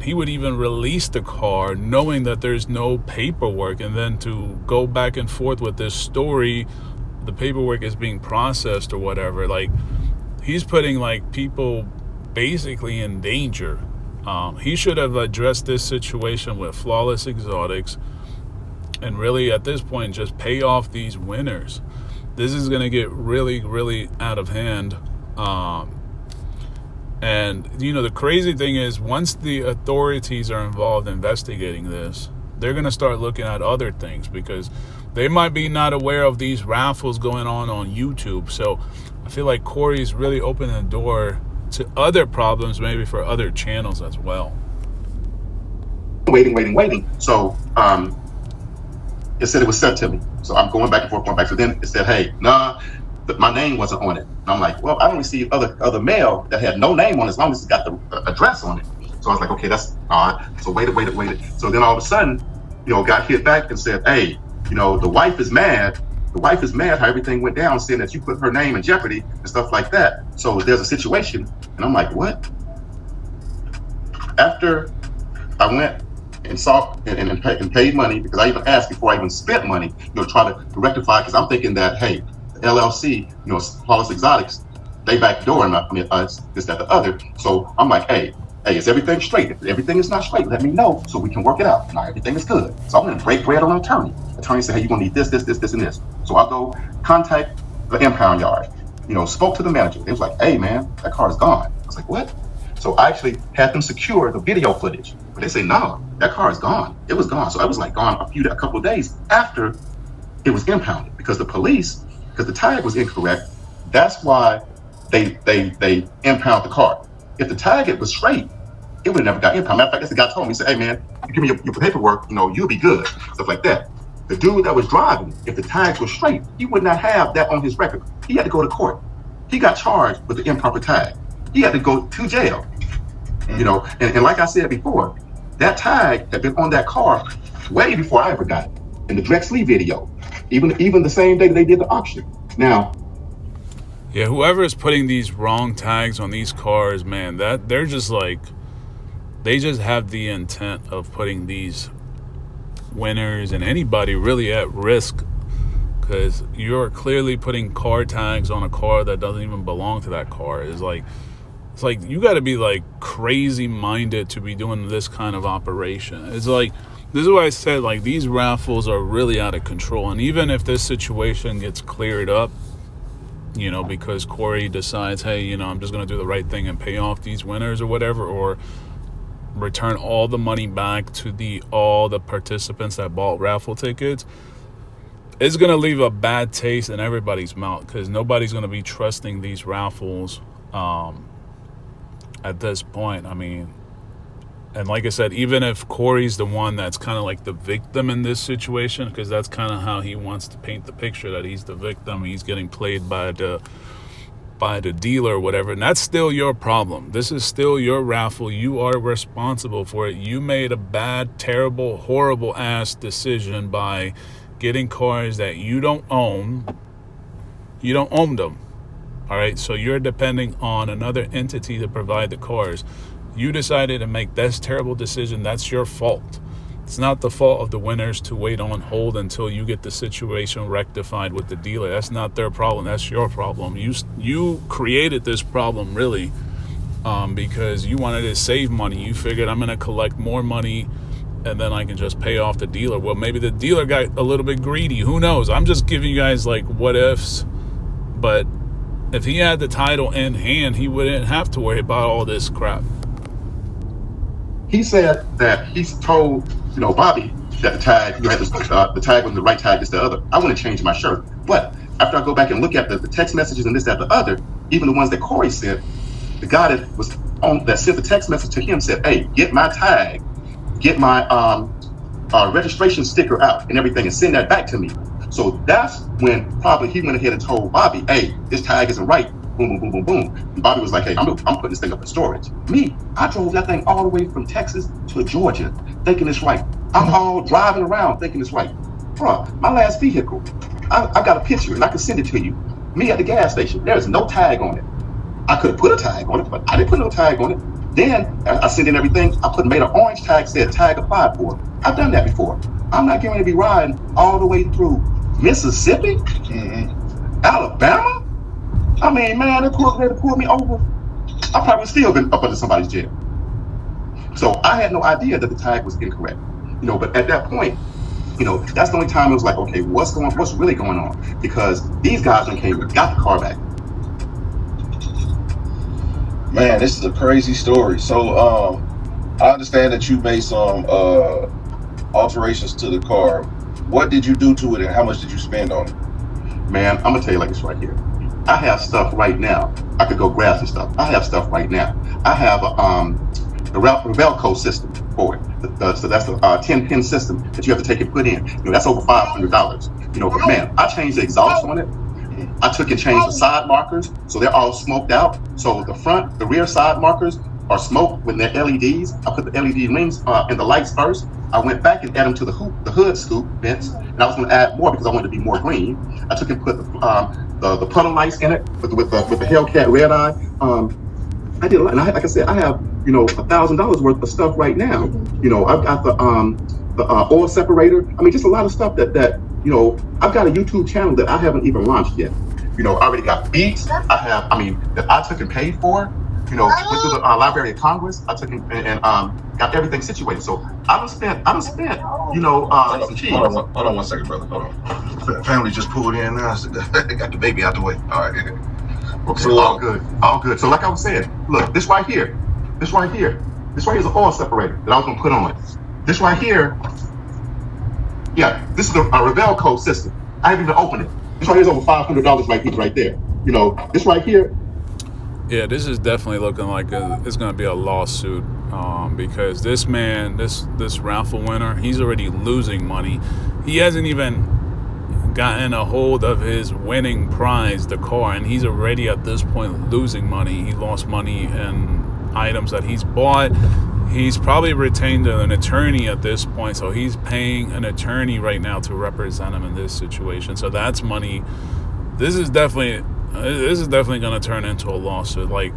he would even release the car knowing that there's no paperwork, and then to go back and forth with this story, the paperwork is being processed or whatever. Like he's putting like people basically in danger. He should have addressed this situation with Flawless Exotics and really at this point just pay off these winners. This is going to get really, really out of hand. And, you know, the crazy thing is once the authorities are involved investigating this, they're going to start looking at other things because they might be not aware of these raffles going on YouTube. So I feel like Corey's really opening the door to other problems, maybe for other channels as well. Waiting. So it said it was sent to me. So I'm going back and forth. So then it said, hey, nah, my name wasn't on it. And I'm like, well, I don't receive other mail that had no name on it as long as it's got the address on it. So I was like, okay, that's odd. So waited. So then all of a sudden, you know, got hit back and said, hey, you know, the wife is mad. The wife is mad how everything went down, saying that you put her name in jeopardy and stuff like that. So there's a situation. And I'm like, what? After I went and saw and paid money, because I even asked before I even spent money, you know, try to rectify, because I'm thinking that, hey, LLC, you know, Flawless Exotics, they backdoor us, this, that, the other. So I'm like, hey, is everything straight? If everything is not straight, let me know so we can work it out. Now everything is good. So I'm going to break bread on an attorney. Attorney said, hey, you're going to need this, and this. So I go contact the impound yard. You know, spoke to the manager. They was like, hey, man, that car is gone. I was like, what? So I actually had them secure the video footage. But they say, no, that car is gone. It was gone. So I was like gone a couple of days after it was impounded because the police, because the tag was incorrect, that's why they impound the car. If the tag was straight, it would have never got impounded. Matter of fact, that's the guy told me, he said, hey man, you give me your paperwork, you know, you'll be good, stuff like that. The dude that was driving, if the tags were straight, he would not have that on his record. He had to go to court. He got charged with the improper tag. He had to go to jail. You know, and like I said before, that tag had been on that car way before I ever got it. In the Drexley video, even the same day that they did the auction. Now, yeah, whoever is putting these wrong tags on these cars, man, that they're just like, they just have the intent of putting these winners and anybody really at risk, because you're clearly putting car tags on a car that doesn't even belong to that car. It's like you got to be like crazy minded to be doing this kind of operation. It's like, this is why I said, like, these raffles are really out of control. And even if this situation gets cleared up, you know, because Corey decides, hey, you know, I'm just going to do the right thing and pay off these winners or whatever, or return all the money back to all the participants that bought raffle tickets, it's going to leave a bad taste in everybody's mouth, because nobody's going to be trusting these raffles at this point. I mean, and like I said, even if Corey's the one that's kind of like the victim in this situation, because that's kind of how he wants to paint the picture, that he's the victim, he's getting played by the dealer or whatever, and that's still your problem. This is still your raffle. You are responsible for it. You made a bad, terrible, horrible ass decision by getting cars that you don't own. You don't own them. All right, so you're depending on another entity to provide the cars. You decided to make this terrible decision. That's your fault. It's not the fault of the winners to wait on hold until you get the situation rectified with the dealer. That's not their problem. That's your problem. You created this problem, really, because you wanted to save money. You figured, I'm going to collect more money and then I can just pay off the dealer. Well, maybe the dealer got a little bit greedy. Who knows? I'm just giving you guys like what ifs. But if he had the title in hand, he wouldn't have to worry about all this crap. He said that he's told, you know, Bobby that the tag, you had the tag wasn't the right tag, it's the other. I want to change my shirt. But after I go back and look at the text messages and this, that, the other, even the ones that Corey sent, The guy that was on that sent the text message to him said, "Hey, get my tag, get my registration sticker out and everything, and send that back to me." So that's when probably he went ahead and told Bobby, "Hey, this tag isn't right." Boom, boom, boom, boom, boom. And Bobby was like, "Hey, I'm putting this thing up in storage." Me, I drove that thing all the way from Texas to Georgia, thinking it's right. I'm all driving around thinking it's right. Bruh, my last vehicle, I got a picture and I can send it to you. Me at the gas station, there's no tag on it. I could have put a tag on it, but I didn't put no tag on it. Then I sent in everything. I made an orange tag, said tag applied for. I've done that before. I'm not going to be riding all the way through Mississippi, Alabama. I mean, man, they pulled me over. I probably still been up under somebody's jail. So I had no idea that the tag was incorrect, But at that point, that's the only time it was like, okay, what's really going on? Because these guys came and got the car back. Man, this is a crazy story. So, I understand that you made some alterations to the car. What did you do to it, and how much did you spend on it? Man, I'm gonna tell you like this right here. I have stuff right now. I could go grab some stuff. I have stuff right now. I have the Raffle system for it. So that's the 10-pin system that you have to take and put in. That's over $500. But man, I changed the exhaust on it. I took and changed the side markers, so they're all smoked out. So the rear side markers are smoked with their LEDs. I put the LED rings in the lights first. I went back and added them to the hood scoop vents, and I was going to add more because I wanted to be more green. I took and put the puddle lights in it with the HELLCAT red eye. I did a lot, and like I said, I have $1,000 worth of stuff right now. I've got the oil separator. I mean, just a lot of stuff that I've got a YouTube channel that I haven't even launched yet. I already got beats. That I took and paid for. Went through the Library of Congress. I took and got everything situated. So I done spent some cheese. Hold on 1 second, brother. Hold on. Family just pulled in now. So they got the baby out the way. All right. Okay, so, all good. So like I was saying, look, this right here is an oil separator that I was gonna put on it. This right here, this is a Ravelco system. I haven't even opened it. This right here is over $500 right there. This right here. Yeah, this is definitely looking like it's going to be a lawsuit because this man, this raffle winner, he's already losing money. He hasn't even gotten a hold of his winning prize, the car, and he's already at this point losing money. He lost money in items that he's bought. He's probably retained an attorney at this point, so he's paying an attorney right now to represent him in this situation. So that's money. This is definitely going to turn into a lawsuit. Like,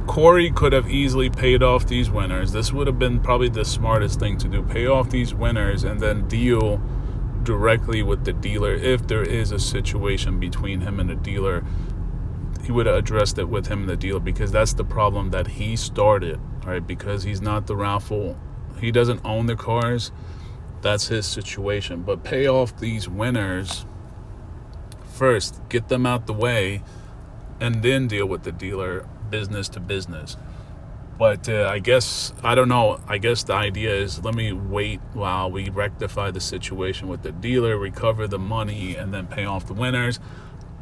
Corey could have easily paid off these winners. This would have been probably the smartest thing to do. Pay off these winners and then deal directly with the dealer. If there is a situation between him and the dealer, he would have addressed it with him and the dealer, because that's the problem that he started, right? Because he's not the raffle. He doesn't own the cars. That's his situation. But pay off these winners first, get them out the way, and then deal with the dealer business to business. But I guess the idea is, let me wait while we rectify the situation with the dealer, recover the money, and then pay off the winners.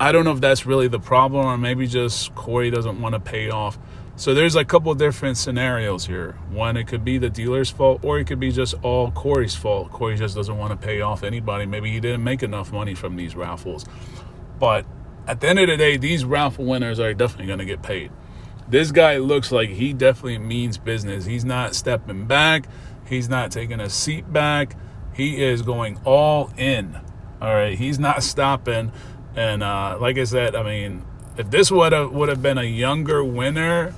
I don't know if that's really the problem, or maybe just Corey doesn't want to pay off. So there's a couple different scenarios here. One, it could be the dealer's fault, or it could be just all Corey's fault. Corey just doesn't want to pay off anybody. Maybe he didn't make enough money from these raffles. But at the end of the day, these raffle winners are definitely going to get paid. This guy looks like he definitely means business. He's not stepping back. He's not taking a seat back. He is going all in. All right. He's not stopping. And like I said, I mean, if this would have been a younger winner,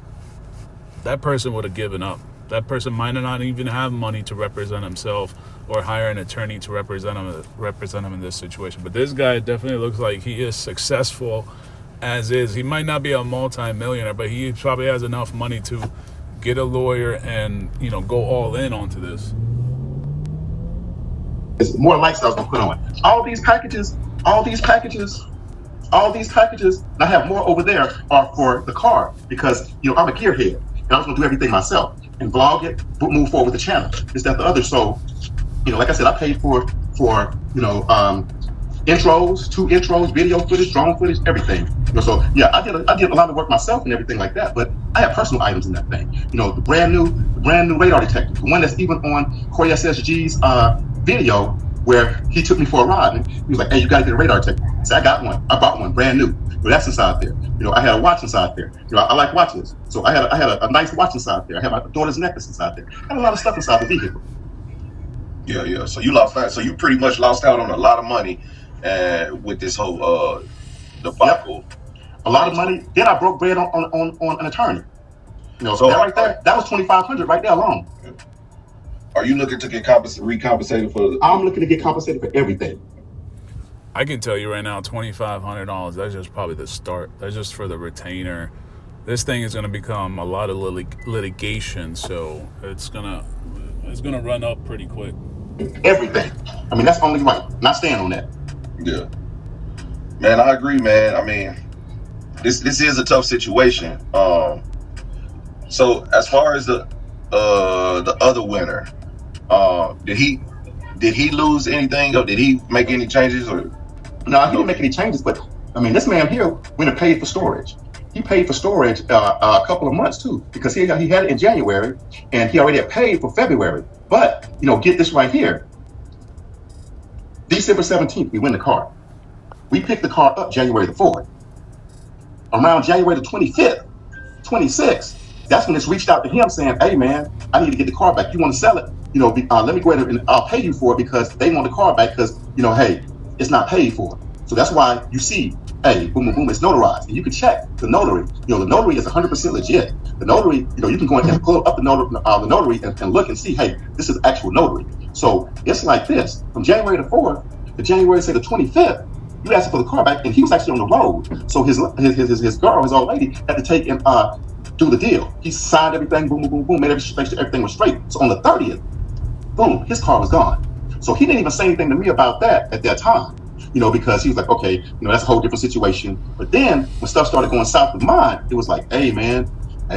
that person would have given up. That person might not even have money to represent himself or hire an attorney to represent him in this situation. But this guy definitely looks like he is successful as is. He might not be a multi-millionaire, but he probably has enough money to get a lawyer and, go all in onto this. It's more lights I was gonna put on. All these packages, and I have more over there, are for the car, because I'm a gearhead and I was gonna do everything myself and vlog it, move forward with the channel. This, that, the other. So, like I said, I paid for intros, 2 intros, video footage, drone footage, everything. So yeah, I did a lot of work myself and everything like that. But I have personal items in that thing. The brand new radar detector, the one that's even on CoreySSG's video, where he took me for a ride and he was like, "Hey, you gotta get a radar detector." I said, "I got one. I bought one, brand new." That's inside there. I had a watch inside there. I like watches, so I had a nice watch inside there. I had my daughter's necklace inside there. I had a lot of stuff inside the vehicle. Yeah. So you lost that. So you pretty much lost out on a lot of money with this whole debacle. Yep. A lot of money. Then I broke bread on an attorney. So that right there, that was $2,500 right there alone. Are you looking to get recompensated for? I'm looking to get compensated for everything. I can tell you right now, $2,500, that's just probably the start. That's just for the retainer. This thing is going to become a lot of litigation, so it's gonna run up pretty quick. Everything. I mean, that's only right. Not staying on that. Yeah. Man, I agree, man. I mean, this is a tough situation. So as far as the other winner, did he lose anything, or did he make any changes? Or no, he didn't make any changes. But I mean, this man here went and paid for storage. He paid for storage a couple of months too, because he had it in January and he already had paid for February. But get this right here. December 17th, we win the car. We picked the car up January the 4th. Around January the 25th, 26th, that's when it's reached out to him saying, "Hey man, I need to get the car back. You want to sell it? Let me go ahead and I'll pay you for it," because they want the car back because, hey, it's not paid for. So that's why you see, hey, boom, boom, boom, it's notarized. And you can check the notary. The notary is 100% legit. The notary, you can go ahead and pull up the notary and look and see, hey, this is actual notary. So it's like this. From January the 4th to January, say, the 25th, you asked for the car back, and he was actually on the road. So his girl, his old lady, had to take and do the deal. He signed everything, boom, boom, boom, boom, made sure everything was straight. So on the 30th, boom, his car was gone. So he didn't even say anything to me about that at that time, because he was like, okay, that's a whole different situation. But then when stuff started going south with mine, it was like, hey man, I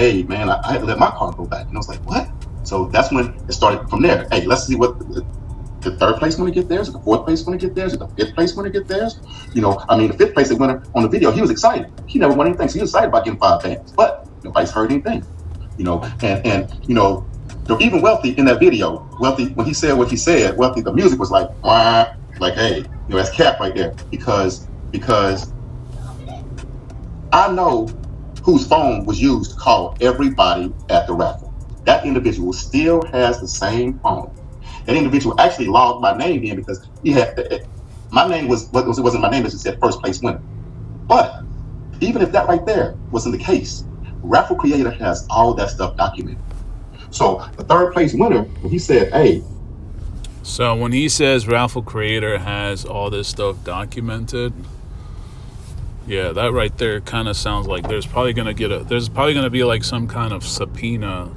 had to let my car go back. And I was like, what? So that's when it started from there. Hey, let's see what the third place going to get theirs, the fourth place going to get theirs, the fifth place going to get theirs. The fifth place winner on the video, he was excited. He never won anything, so he was excited about getting 5 bands, but nobody's heard anything. Even Wealthy in that video, Wealthy, when he said what he said, Wealthy, the music was like, wah, like, hey, that's cap right there, because I know whose phone was used to call everybody at the raffle. That individual still has the same phone. That individual actually logged my name in because he had my name it wasn't my name, it just said first place winner. But even if that right there wasn't the case, Raffle Creator has all that stuff documented. So the third place winner, when he said, hey. So when he says Raffle Creator has all this stuff documented, yeah, that right there kind of sounds like there's probably going to be like some kind of subpoena.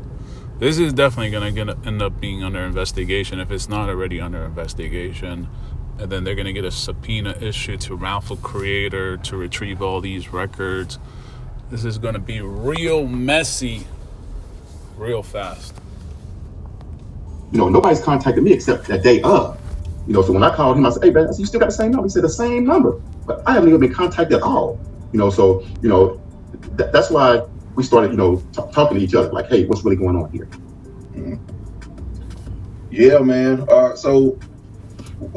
This is definitely going to end up being under investigation if it's not already under investigation. And then they're going to get a subpoena issued to Raffle Creator to retrieve all these records. This is going to be real messy, real fast. Nobody's contacted me except that day of. So when I called him, I said, hey, man, you still got the same number? He said, the same number. But I haven't even been contacted at all. That's why we started, talking to each other, like, hey, what's really going on here? Mm-hmm. Yeah, man. So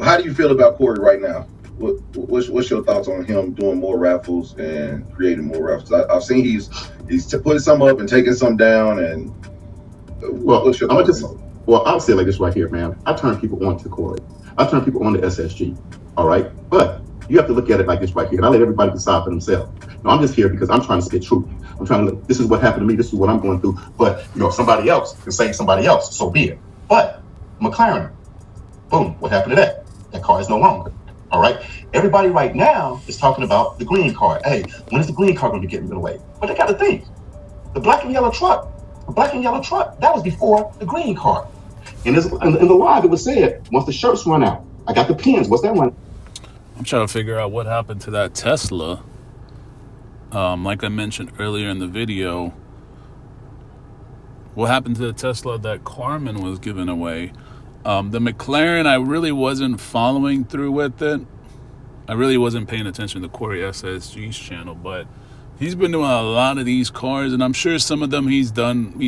how do you feel about Corey right now? What's your thoughts on him doing more raffles and creating more raffles? I've seen he's putting some up and taking some down. And what's your thoughts? I'll say it like this right here, man. I turn people on to Corey. I turn people on to SSG. All right, but you have to look at it like this right here, and I let everybody decide for themselves. No, I'm just here because I'm trying to spit truth. I'm trying to. This is what happened to me. This is what I'm going through. But if somebody else can save somebody else, so be it. But McLaren, boom, what happened to that? That car is no longer. All right. Everybody right now is talking about the green card. Hey, when is the green card going to be getting away? But they got to think. The black and yellow truck, that was before the green card. And in the live, it was said, once the shirts run out, I got the pins. What's that one? I'm trying to figure out what happened to that Tesla. Like I mentioned earlier in the video, what happened to the Tesla that Carmen was giving away? The McLaren, I really wasn't following through with it. I really wasn't paying attention to Corey SSG's channel, but he's been doing a lot of these cars, and I'm sure some of them he's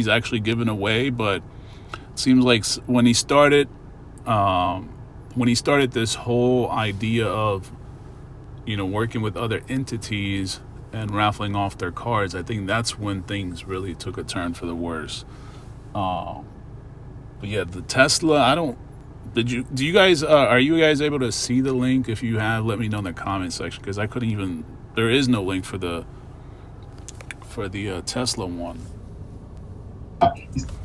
actually given away, but it seems like when he started this whole idea of, working with other entities and raffling off their cars, I think that's when things really took a turn for the worse. But yeah, the Tesla, are you guys able to see the link? If you have, let me know in the comment section, because I couldn't even, there is no link for the Tesla one.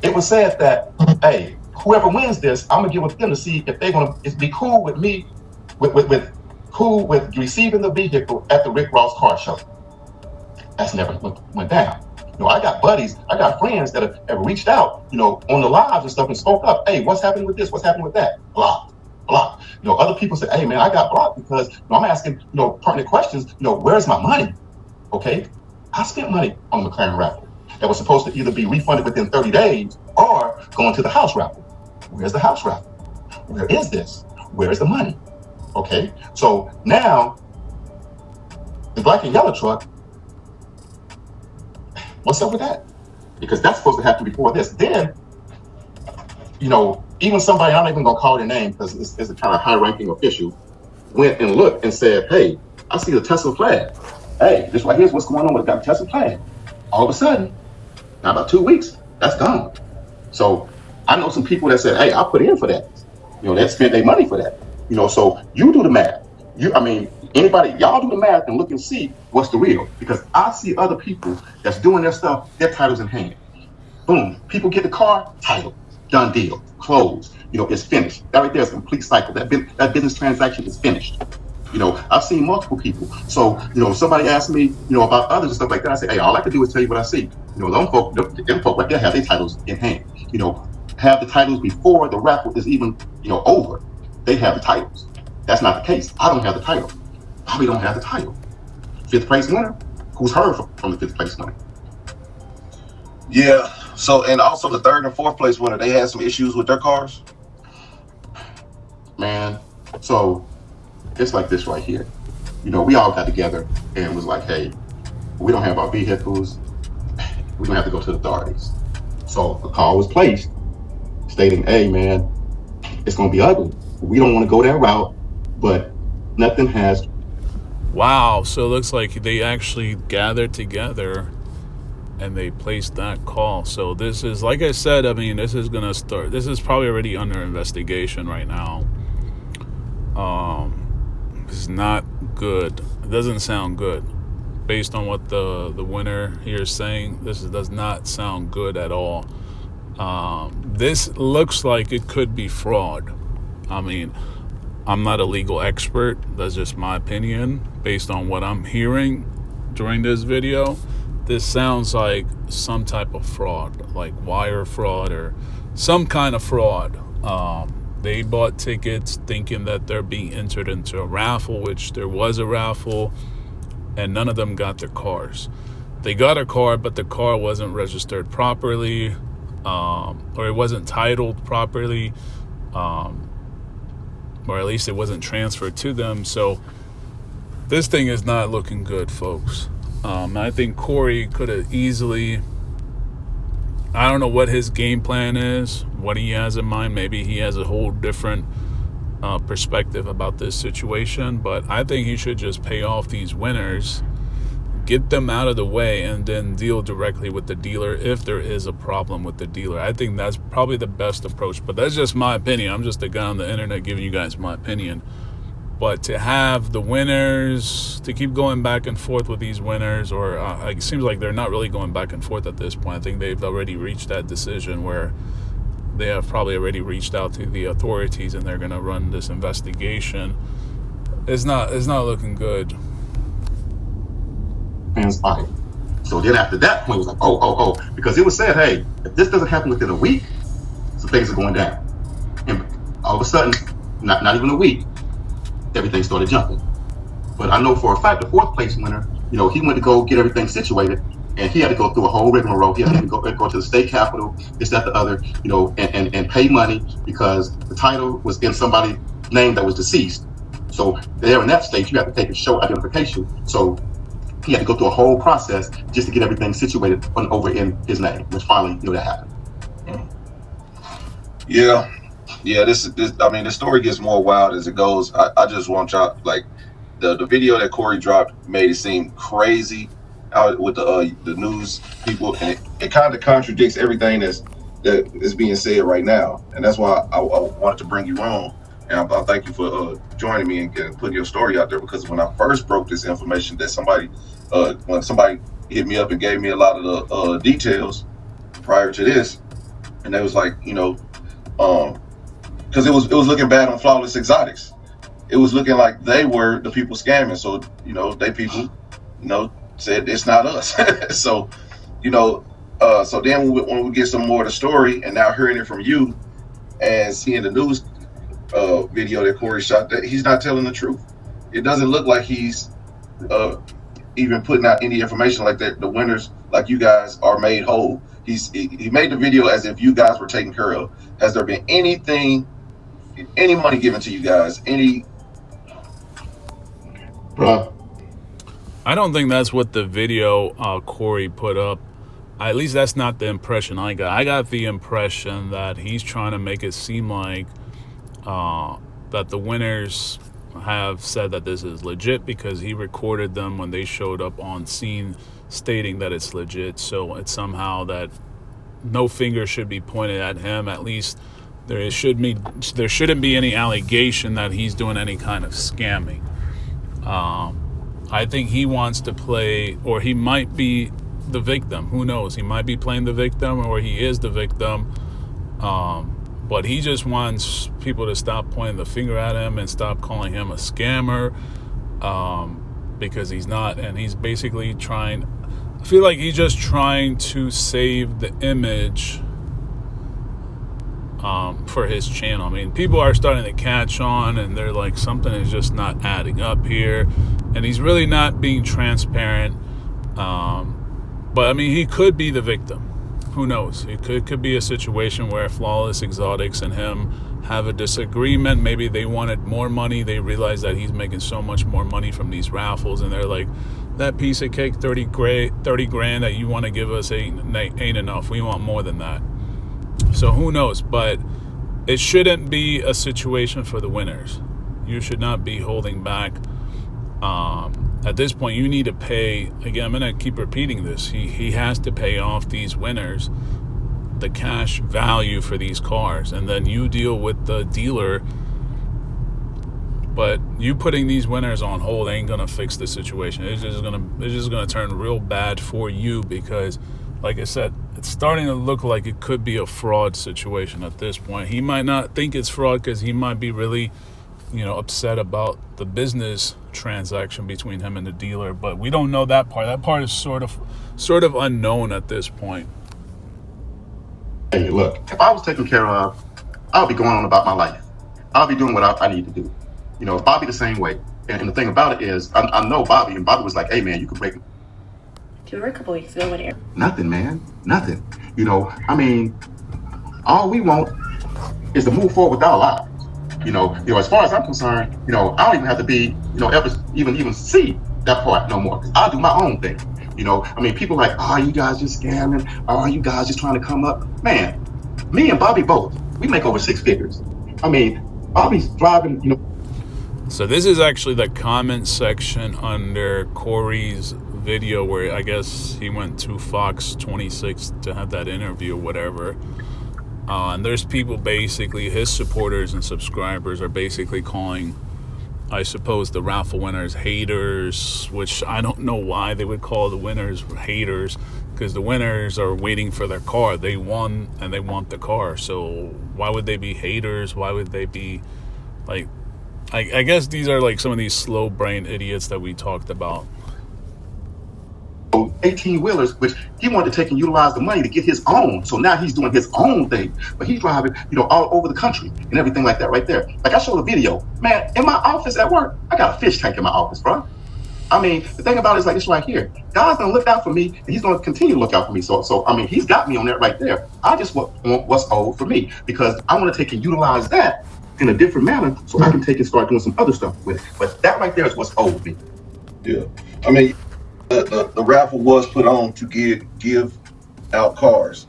It was said that, hey, whoever wins this, I'm gonna get with them to see if they're gonna be cool with me, cool with receiving the vehicle at the Rick Ross car show. That's never went down. I got buddies, I got friends that have reached out, on the lives and stuff and spoke up. Hey, what's happening with this? What's happening with that? Blocked. Other people say, hey man, I got blocked because I'm asking, pertinent questions. Where's my money? Okay, I spent money on the McLaren raffle that was supposed to either be refunded within 30 days or go into the house raffle. Where's the house raffle? Where is this? Where is the money? Okay, so now the black and yellow truck, what's up with that? Because that's supposed to happen before this. Then, even somebody, I'm not even gonna call their name because it's a kind of high-ranking official, went and looked and said, hey, I see the Tesla flag. Hey, this right here's what's going on with the Tesla flag. All of a sudden, not about 2 weeks, that's gone. So I know some people that said, hey, I put in for that. That spent their money for that. So you do the math. Anybody, y'all do the math and look and see what's the real. Because I see other people that's doing their stuff, their titles in hand. Boom, people get the car, title, done deal, closed. It's finished. That right there is a complete cycle. That business transaction is finished. I've seen multiple people. So, somebody asked me, about others and stuff like that. I say, hey, all I can do is tell you what I see. Them folk right there have their titles in hand. Have the titles before the raffle is even, over. They have the titles. That's not the case. I don't have the title. Bobby don't have the title. 5th place winner? Who's heard from the 5th place winner? Yeah. So, and also the 3rd and 4th place winner, they had some issues with their cars. Man, so it's like this right here. We all got together and was like, hey, we don't have our vehicles. We're gonna have to go to the authorities. So a call was placed stating, hey man, it's gonna be ugly. We don't want to go that route, but nothing has. Wow, so it looks like they actually gathered together and they placed that call. So this is, like I said, this is gonna start. This is probably already under investigation right now. It's not good. It doesn't sound good. Based on what the winner here is saying, does not sound good at all. This looks like it could be fraud. I'm not a legal expert. That's just my opinion. Based on what I'm hearing during this video, this sounds like some type of fraud, like wire fraud or some kind of fraud. They bought tickets thinking that they're being entered into a raffle, which there was a raffle, and none of them got their cars. They got a car, but the car wasn't registered properly, or it wasn't titled properly, or at least it wasn't transferred to them. So this thing is not looking good, folks. I think Corey could have easily, I don't know what his game plan is, what he has in mind. Maybe he has a whole different perspective about this situation, but I think he should just pay off these winners, get them out of the way, and then deal directly with the dealer if there is a problem with the dealer. I think that's probably the best approach, but that's just my opinion. I'm just a guy on the internet giving you guys my opinion. But to have the winners, to keep going back and forth with these winners, or it seems like they're not really going back and forth at this point. I think they've already reached that decision where they have probably already reached out to the authorities and they're going to run this investigation. It's not looking good. Transpired. So then after that point, it was like, oh, because it was said, hey, if this doesn't happen within a week, some things are going down. And all of a sudden, not even a week, everything started jumping. But I know for a fact the 4th place winner, he went to go get everything situated, and he had to go through a whole rigmarole. He had to go to the state capitol, this, that, the other, and pay money because the title was in somebody's name that was deceased. So there in that state, you have to take a show identification. So he had to go through a whole process just to get everything situated over in his name, which finally, that happened. Yeah. This. I mean, the story gets more wild as it goes. I just want y'all, like, the video that Corey dropped made it seem crazy out with the news people, and it kind of contradicts everything that is being said right now, and that's why I wanted to bring you on. And I thank you for joining me and putting your story out there, because when I first broke this information, that when somebody hit me up and gave me a lot of the details prior to this, and they was like, because it was looking bad on Flawless Exotics. It was looking like they were the people scamming. So, they people, said it's not us. So, so then when we get some more of the story, and now hearing it from you and seeing the news video that Corey shot, that he's not telling the truth. It doesn't look like he's even putting out any information like that. The winners, like you guys, are made whole. He made the video as if you guys were taken care of. Has there been any money given to you guys? Bruh. I don't think that's what the video Corey put up. At least that's not the impression I got. I got the impression that he's trying to make it seem like that the winners have said that this is legit because he recorded them when they showed up on scene stating that it's legit. So it's somehow that no finger should be pointed at him. At least there shouldn't be any allegation that he's doing any kind of scamming. I think he wants to play, or he might be the victim. Who knows? He might be playing the victim, or he is the victim. But he just wants people to stop pointing the finger at him and stop calling him a scammer, because he's not. And he's basically I feel like he's just trying to save the image for his channel. I mean, people are starting to catch on, and they're like, something is just not adding up here. And he's really not being transparent. But I mean, he could be the victim. Who knows? It could be a situation where Flawless Exotics and him have a disagreement. Maybe they wanted more money. They realize that he's making so much more money from these raffles, and they're like, that piece of cake, 30 grand that you want to give us ain't enough. We want more than that. So who knows? But it shouldn't be a situation for the winners. You should not be holding back. At this point, you need to pay. Again, I'm going to keep repeating this. He has to pay off these winners the cash value for these cars, and then you deal with the dealer. But you putting these winners on hold ain't going to fix the situation. It's just going to turn real bad for you, because, like I said, it's starting to look like it could be a fraud situation at this point. He might not think it's fraud because he might be really, upset about the business transaction between him and the dealer, but we don't know that part. That part is sort of unknown at this point. Hey, look, if I was taken care of, I'll be going on about my life. I'll be doing what I need to do. Bobby the same way. And the thing about it is, I know Bobby, and Bobby was like, hey, man, you could break it. Do you work a couple weeks ago? What air? Nothing, man. Nothing. I mean, all we want is to move forward with our lives. As far as I'm concerned, I don't even have to be, ever even see that part no more. 'Cause I'll do my own thing. People like, oh, you guys just scamming? Oh, you guys just trying to come up? Man, me and Bobby both, we make over 6 figures. Bobby's driving, So this is actually the comment section under Corey's video where I guess he went to Fox 26 to have that interview or whatever. And there's people, basically his supporters and subscribers, are basically calling, I suppose, the raffle winners haters, which I don't know why they would call the winners haters, because the winners are waiting for their car. They won and they want the car. So why would they be haters? Why would they be like, I guess these are like some of these slow brain idiots that we talked about. 18-wheelers, which he wanted to take and utilize the money to get his own. So now he's doing his own thing, but he's driving, all over the country and everything like that right there. Like I showed a video, man, in my office at work, I got a fish tank in my office, bro. The thing about it is like this right here. God's gonna look out for me, and he's gonna continue to look out for me. So he's got me on that right there. I just want what's owed for me, because I want to take and utilize that in a different manner so I can take and start doing some other stuff with it. But that right there is what's owed me. Yeah. I mean, the raffle was put on to give out cars.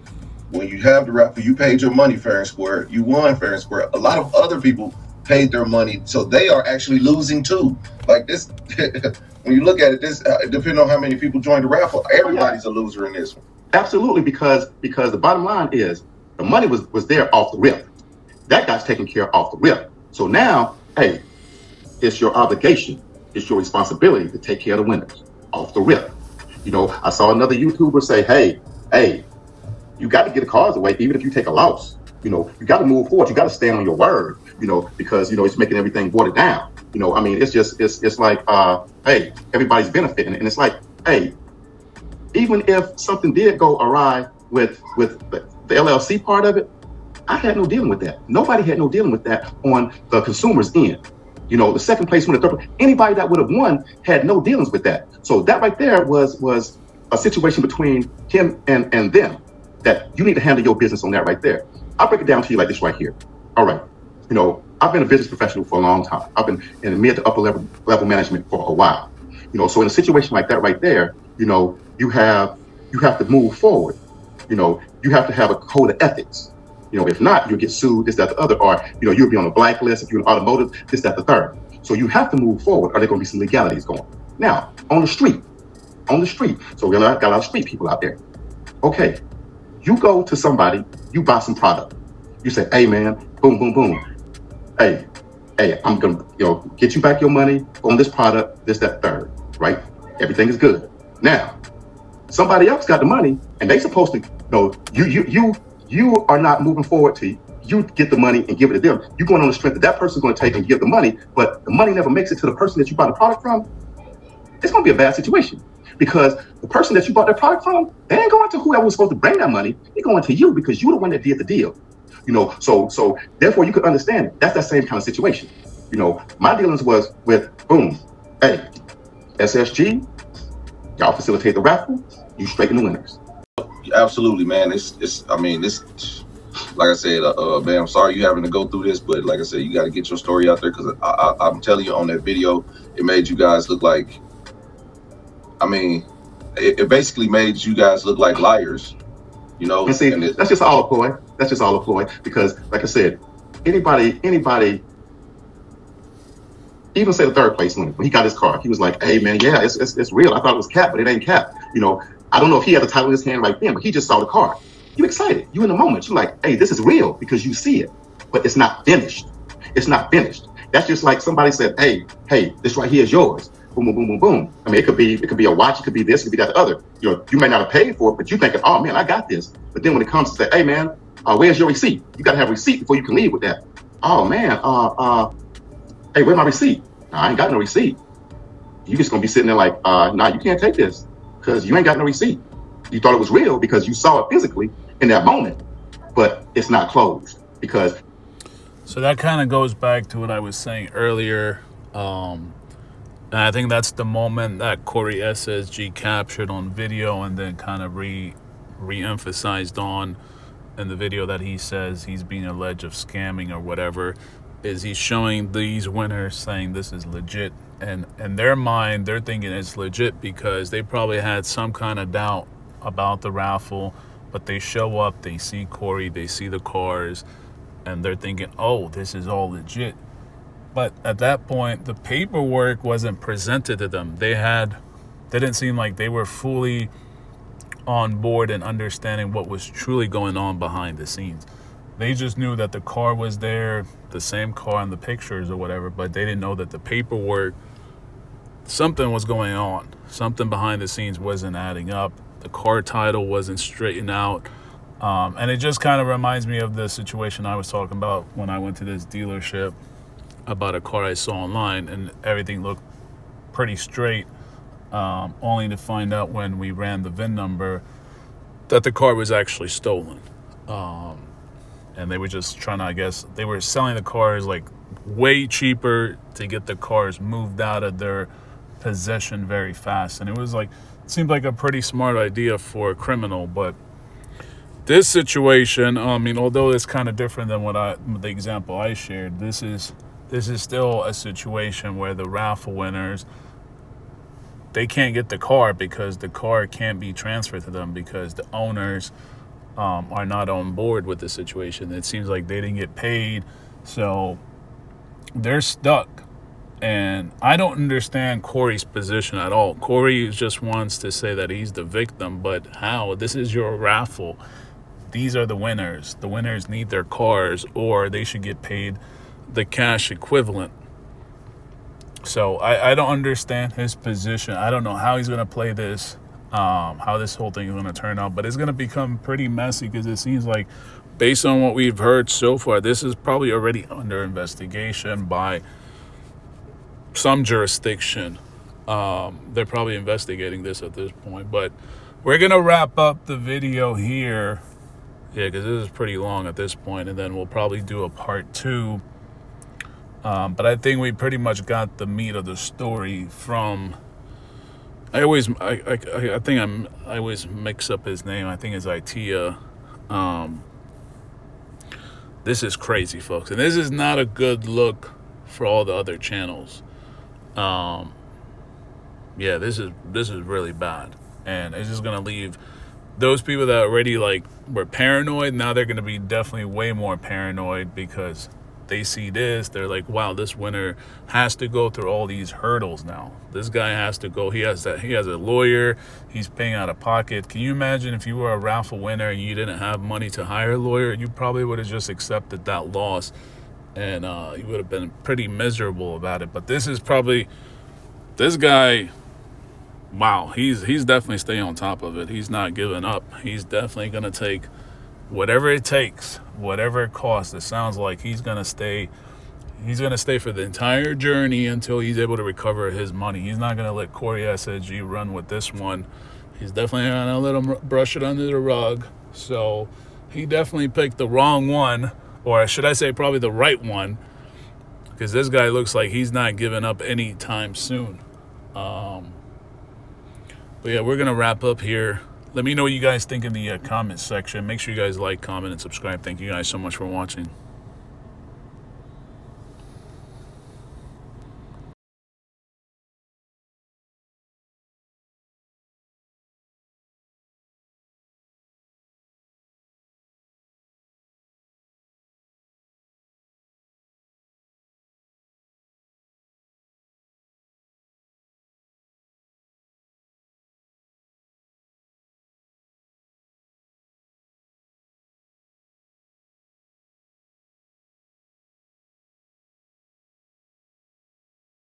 When you have the raffle, you paid your money fair and square. You won fair and square. A lot of other people paid their money, so they are actually losing too. Like this, when you look at it, this depending on how many people joined the raffle, everybody's a loser in this one. Absolutely, because the bottom line is the money was there off the rip. That guy's taken care of off the rip. So now, hey, it's your obligation, it's your responsibility to take care of the winners off the rip. You know, I saw another YouTuber say, hey, you got to get the cars away, even if you take a loss. You know, you got to move forward. You got to stand on your word, you know, because, you know, it's making everything watered down. You know, I mean, it's like, hey, everybody's benefiting. And it's like, hey, even if something did go awry with the LLC part of it, I had no dealing with that. Nobody had no dealing with that on the consumer's end. You know, the second place winner, third place, anybody that would have won had no dealings with that. So that right there was a situation between him and them that you need to handle your business on that right there. I'll break it down to you like this right here. All right. You know, I've been a business professional for a long time. I've been in mid to upper level management for a while. You know, so in a situation like that right there, you know, you have to move forward. You know, you have to have a code of ethics. You know, if not, you'll get sued, this, that, the other, or, you know, you'll be on a blacklist if you're in automotive, this, that, the third. So you have to move forward, or there going to be some legalities going. Now, on the street. So we got a lot of street people out there. Okay, you go to somebody, you buy some product. You say, hey, man, boom, boom, boom. Hey, I'm going to, you know, get you back your money on this product, this, that, third, right? Everything is good. Now, somebody else got the money, and they supposed to, you are not moving forward to you get the money and give it to them. You're going on the strength that person's going to take and give the money, but the money never makes it to the person that you bought the product from. It's going to be a bad situation because the person that you bought that product from, they ain't going to whoever was supposed to bring that money. They're going to you because you're the one that did the deal. You know, so therefore you could understand it. That's that same kind of situation. You know, my dealings was with, boom, hey, SSG, y'all facilitate the raffle, you straighten the winners. Absolutely, man. It's I mean, this, like I said, man, I'm sorry you having to go through this, but like I said, you got to get your story out there because I'm telling you, on that video, it made you guys look like, I mean, it basically made you guys look like liars, you know. And see, that's just all a ploy. That's just all a ploy because, like I said, anybody, even say the third place winner, when he got his car, he was like, hey, man, yeah, it's real. I thought it was cap, but it ain't cap. You know, I don't know if he had the title in his hand right then, but he just saw the car. You excited. You in the moment. You're like, hey, this is real because you see it, but it's not finished. It's not finished. That's just like somebody said, hey, this right here is yours. Boom, boom, boom, boom, boom. I mean, it could be a watch. It could be this. It could be that the other. You know, you may not have paid for it, but you thinking, oh man, I got this. But then when it comes to say, hey man, where's your receipt? You got to have a receipt before you can leave with that. Oh man, hey, where's my receipt? Nah, I ain't got no receipt. You just gonna be sitting there like, nah, you can't take this because you ain't got no receipt. You thought it was real because you saw it physically in that moment, but it's not closed because. So that kind of goes back to what I was saying earlier. And I think that's the moment that CoreySSG captured on video and then kind of re-emphasized on in the video that he says he's being alleged of scamming or whatever, is he's showing these winners saying this is legit. And in their mind, they're thinking it's legit because they probably had some kind of doubt about the raffle, but they show up, they see Corey, they see the cars, and they're thinking, oh, this is all legit. But at that point, the paperwork wasn't presented to them. They didn't seem like they were fully on board and understanding what was truly going on behind the scenes. They just knew that the car was there, the same car in the pictures or whatever, but they didn't know that the paperwork, something was going on. Something behind the scenes wasn't adding up. The car title wasn't straightened out. And it just kind of reminds me of the situation I was talking about when I went to this dealership about a car I saw online, and everything looked pretty straight, only to find out when we ran the VIN number that the car was actually stolen. And they were just trying to, I guess, they were selling the cars like way cheaper to get the cars moved out of their possession very fast. And it seemed like a pretty smart idea for a criminal, but this situation, I mean, although it's kind of different than the example I shared, this is still a situation where the raffle winners, they can't get the car because the car can't be transferred to them because the owners are not on board with the situation. It seems like they didn't get paid, so they're stuck. And I don't understand Corey's position at all. Corey just wants to say that he's the victim, but how? This is your raffle. These are the winners. The winners need their cars, or they should get paid the cash equivalent. So I don't understand his position. I don't know how he's going to play this, how this whole thing is going to turn out. But it's going to become pretty messy because it seems like, based on what we've heard so far, this is probably already under investigation by some jurisdiction. They're probably investigating this at this point. But we're going to wrap up the video here. Yeah, because this is pretty long at this point, and then we'll probably do a part 2. But I think we pretty much got the meat of the story from. I always mix up his name. I think it's Itea. This is crazy, folks, and this is not a good look for all the other channels. Yeah, this is really bad, and it's just gonna leave those people that already were paranoid. Now they're gonna be definitely way more paranoid because they see this. They're like, wow, this winner has to go through all these hurdles now. This guy has to go. He has a lawyer. He's paying out of pocket. Can you imagine if you were a raffle winner and you didn't have money to hire a lawyer? You probably would have just accepted that loss, and you would have been pretty miserable about it. But this guy, wow, he's definitely staying on top of it. He's not giving up. He's definitely going to take whatever it takes, whatever it costs. It sounds like he's going to stay for the entire journey until he's able to recover his money. He's not going to let CoreySSG run with this one. He's definitely going to let him brush it under the rug. So he definitely picked the wrong one, or should I say probably the right one, because this guy looks like he's not giving up anytime soon. But yeah, we're going to wrap up here. Let me know what you guys think in the comment section. Make sure you guys like, comment, and subscribe. Thank you guys so much for watching.